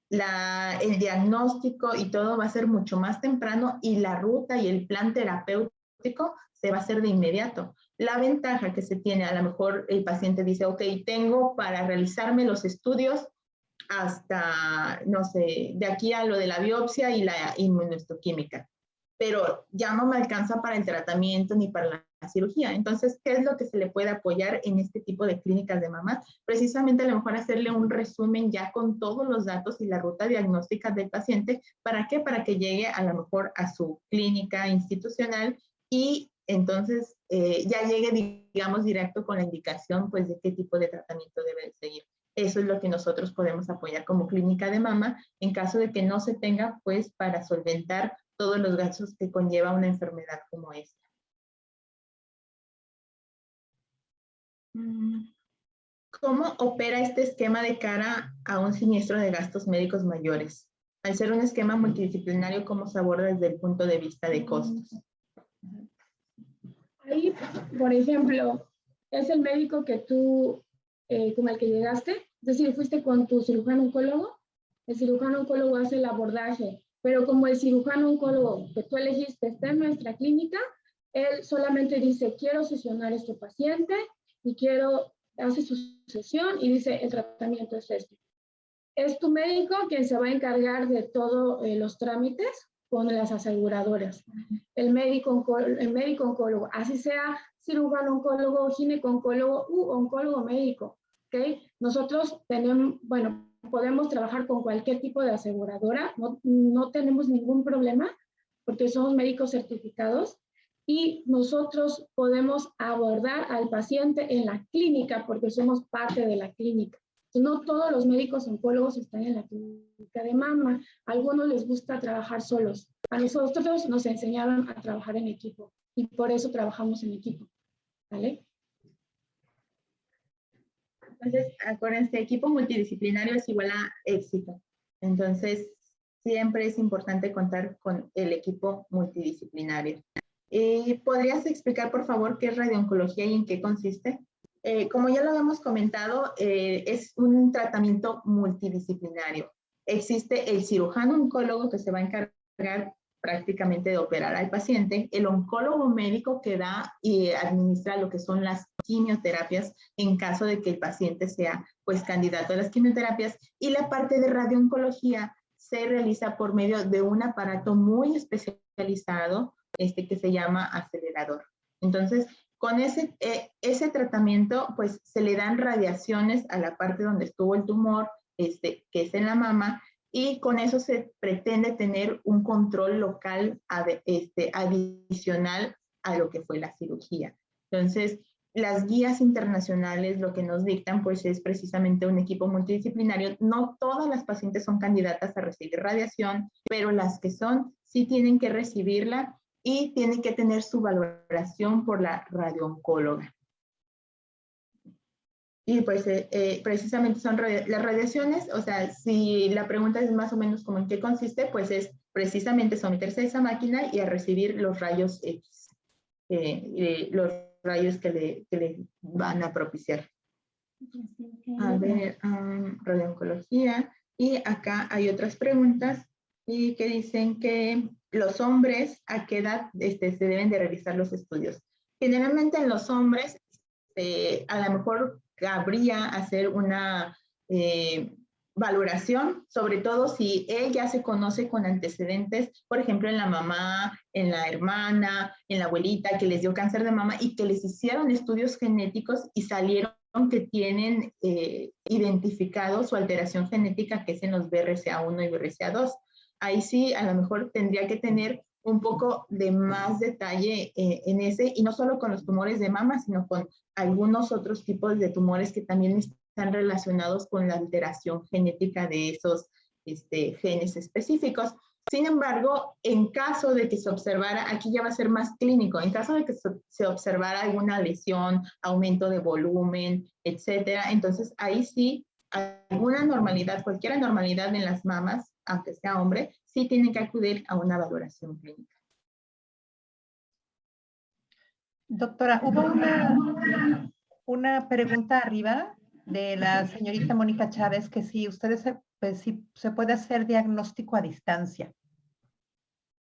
el diagnóstico y todo va a ser mucho más temprano y la ruta y el plan terapéutico se va a hacer de inmediato. La ventaja que se tiene, a lo mejor el paciente dice, ok, tengo para realizarme los estudios hasta, no sé, de aquí a lo de la biopsia y la inmunohistoquímica, pero ya no me alcanza para el tratamiento ni para la cirugía. Entonces, ¿qué es lo que se le puede apoyar en este tipo de clínicas de mamás? Precisamente a lo mejor hacerle un resumen ya con todos los datos y la ruta diagnóstica del paciente. ¿Para qué? Para que llegue a lo mejor a su clínica institucional y entonces ya llegue, digamos, directo con la indicación, pues, de qué tipo de tratamiento debe seguir. Eso es lo que nosotros podemos apoyar como clínica de mama en caso de que no se tenga, pues, para solventar todos los gastos que conlleva una enfermedad como esta. ¿Cómo opera este esquema de cara a un siniestro de gastos médicos mayores? Al ser un esquema multidisciplinario, ¿cómo se aborda desde el punto de vista de costos? Ahí, por ejemplo, es el médico que tú, con el que llegaste, es decir, fuiste con tu cirujano oncólogo, el cirujano oncólogo hace el abordaje, pero como el cirujano oncólogo que tú elegiste está en nuestra clínica, él solamente dice, quiero sesionar a este paciente y hace su sesión y dice, el tratamiento es este. Es tu médico quien se va a encargar de todos los trámites con las aseguradoras. El médico oncólogo, así sea cirujano oncólogo, gineco-oncólogo u oncólogo médico, ¿ok? Nosotros podemos trabajar con cualquier tipo de aseguradora, no tenemos ningún problema porque somos médicos certificados y nosotros podemos abordar al paciente en la clínica porque somos parte de la clínica. No todos los médicos oncólogos están en la clínica de mama. A algunos les gusta trabajar solos. A nosotros nos enseñaron a trabajar en equipo y por eso trabajamos en equipo. ¿Vale? Entonces, acuérdense, equipo multidisciplinario es igual a éxito. Entonces, siempre es importante contar con el equipo multidisciplinario. ¿Podrías explicar, por favor, qué es radiooncología y en qué consiste? Como ya lo habíamos comentado, es un tratamiento multidisciplinario. Existe el cirujano oncólogo que se va a encargar prácticamente de operar al paciente, el oncólogo médico que da y administra lo que son las quimioterapias en caso de que el paciente sea, pues, candidato a las quimioterapias, y la parte de radiooncología se realiza por medio de un aparato muy especializado que se llama acelerador. Entonces, con ese tratamiento, pues, se le dan radiaciones a la parte donde estuvo el tumor, que es en la mama, y con eso se pretende tener un control local adicional a lo que fue la cirugía. Entonces, las guías internacionales lo que nos dictan pues es precisamente un equipo multidisciplinario. No todas las pacientes son candidatas a recibir radiación, pero las que son sí tienen que recibirla y tienen que tener su valoración por la radiooncóloga. Y pues precisamente son las radiaciones, o sea, si la pregunta es más o menos como en qué consiste, pues es precisamente someterse a esa máquina y a recibir los rayos X, los rayos que le van a propiciar. A ver, radiooncología. Y acá hay otras preguntas y que dicen que los hombres, ¿a qué edad se deben de realizar los estudios? Generalmente en los hombres, a lo mejor cabría hacer una valoración, sobre todo si él ya se conoce con antecedentes, por ejemplo, en la mamá, en la hermana, en la abuelita que les dio cáncer de mama y que les hicieron estudios genéticos y salieron que tienen identificado su alteración genética, que es en los BRCA1 y BRCA2. Ahí sí, a lo mejor tendría que tener un poco de más detalle en ese, y no solo con los tumores de mama, sino con algunos otros tipos de tumores que también están relacionados con la alteración genética de esos genes específicos. Sin embargo, en caso de que se observara, aquí ya va a ser más clínico, en caso de que se observara alguna lesión, aumento de volumen, etcétera, entonces ahí sí, alguna normalidad, cualquier anormalidad en las mamas, aunque sea hombre, sí tienen que acudir a una valoración clínica. Doctora, hubo una pregunta arriba de la señorita Mónica Chávez, que si ustedes si se puede hacer diagnóstico a distancia.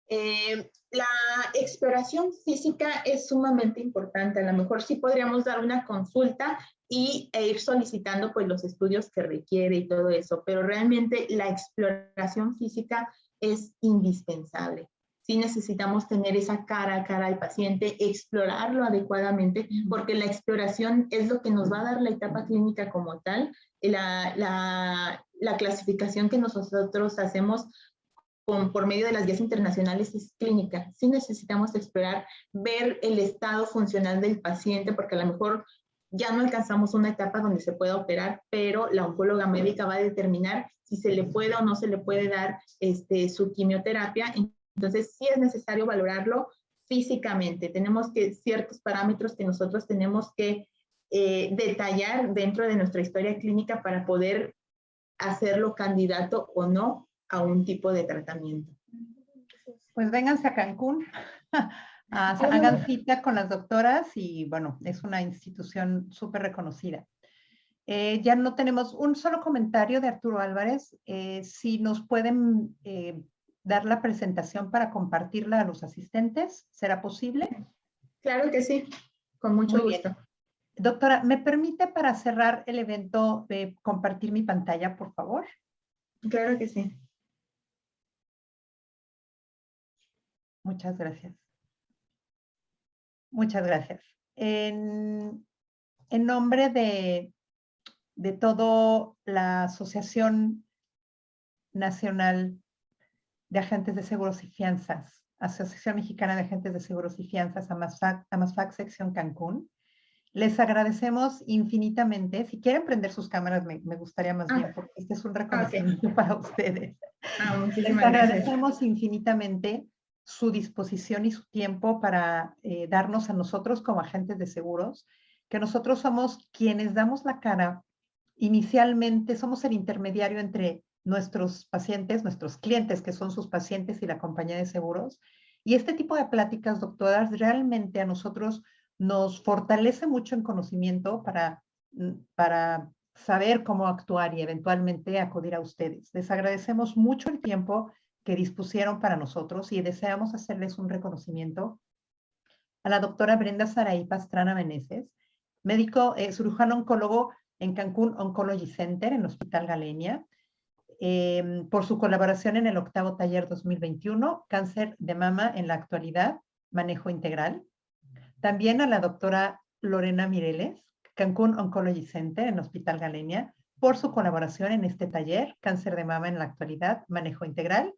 La exploración física es sumamente importante. A lo mejor sí podríamos dar una consulta e ir solicitando pues los estudios que requiere y todo eso, pero realmente la exploración física es indispensable. Sí necesitamos tener esa cara a cara al paciente, explorarlo adecuadamente, porque la exploración es lo que nos va a dar la etapa clínica como tal. La clasificación que nosotros hacemos por medio de las guías internacionales es clínica. Sí necesitamos explorar, ver el estado funcional del paciente, porque a lo mejor ya no alcanzamos una etapa donde se pueda operar, pero la oncóloga médica va a determinar si se le puede o no se le puede dar su quimioterapia. Entonces sí es necesario valorarlo físicamente. Tenemos ciertos parámetros que nosotros tenemos que detallar dentro de nuestra historia clínica para poder hacerlo candidato o no a un tipo de tratamiento. Pues vénganse a Cancún, hagan cita con las doctoras y bueno, es una institución súper reconocida. Ya no tenemos un solo comentario de Arturo Álvarez. Si nos pueden dar la presentación para compartirla a los asistentes, ¿será posible? Claro que sí, con mucho Muy gusto. bien. Doctora, ¿me permite para cerrar el evento compartir mi pantalla, por favor? Claro que sí. Muchas gracias. Muchas gracias. En nombre de toda la Asociación Nacional de Agentes de Seguros y Fianzas, Asociación Mexicana de Agentes de Seguros y Fianzas, AMASFAC Sección Cancún, les agradecemos infinitamente. Si quieren prender sus cámaras, me gustaría más bien, porque este es un reconocimiento para ustedes. Muchísimas Les agradecemos infinitamente su disposición y su tiempo para darnos a nosotros como agentes de seguros, que nosotros somos quienes damos la cara. Inicialmente somos el intermediario entre nuestros pacientes, nuestros clientes, que son sus pacientes, y la compañía de seguros. Y este tipo de pláticas, doctoras, realmente a nosotros nos fortalece mucho en conocimiento para saber cómo actuar y eventualmente acudir a ustedes. Les agradecemos mucho el tiempo que dispusieron para nosotros y deseamos hacerles un reconocimiento a la doctora Brenda Saraí Pastrana Meneses, médico cirujano oncólogo en Cancún Oncology Center, en el Hospital Galenia, por su colaboración en el 8º taller 2021, cáncer de mama en la actualidad, manejo integral. También a la doctora Lorena Mireles, Cancún Oncology Center, en el Hospital Galenia, por su colaboración en este taller, cáncer de mama en la actualidad, manejo integral.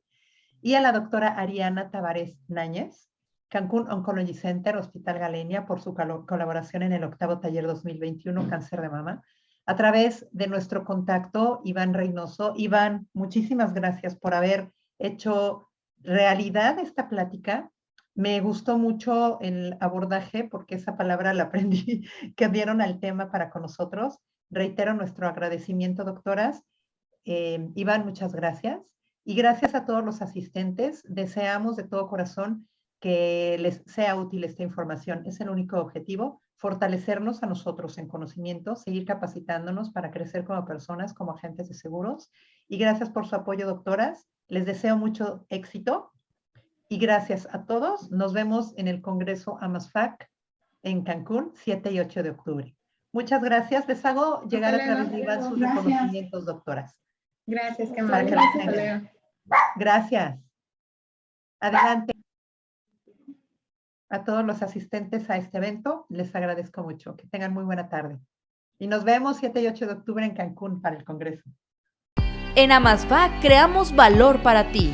Y a la doctora Ariana Tavares Náñez, Cancún Oncology Center, Hospital Galenia, por su colaboración en el 8º taller 2021, Cáncer de Mama. A través de nuestro contacto, Iván Reynoso. Iván, muchísimas gracias por haber hecho realidad esta plática. Me gustó mucho el abordaje porque esa palabra la aprendí que dieron al tema para con nosotros. Reitero nuestro agradecimiento, doctoras. Iván, muchas gracias. Y gracias a todos los asistentes. Deseamos de todo corazón que les sea útil esta información. Es el único objetivo, fortalecernos a nosotros en conocimiento, seguir capacitándonos para crecer como personas, como agentes de seguros. Y gracias por su apoyo, doctoras. Les deseo mucho éxito. Y gracias a todos. Nos vemos en el Congreso AMASFAC en Cancún, 7 y 8 de octubre. Muchas gracias. Les hago llegar a través de Iván sus reconocimientos, doctoras. Gracias, qué Para amable. que las Hasta tengan. luego. Gracias. Adelante. A todos los asistentes a este evento, les agradezco mucho. Que tengan muy buena tarde. Y nos vemos 7 y 8 de octubre en Cancún para el Congreso. En AMASFAC creamos valor para ti.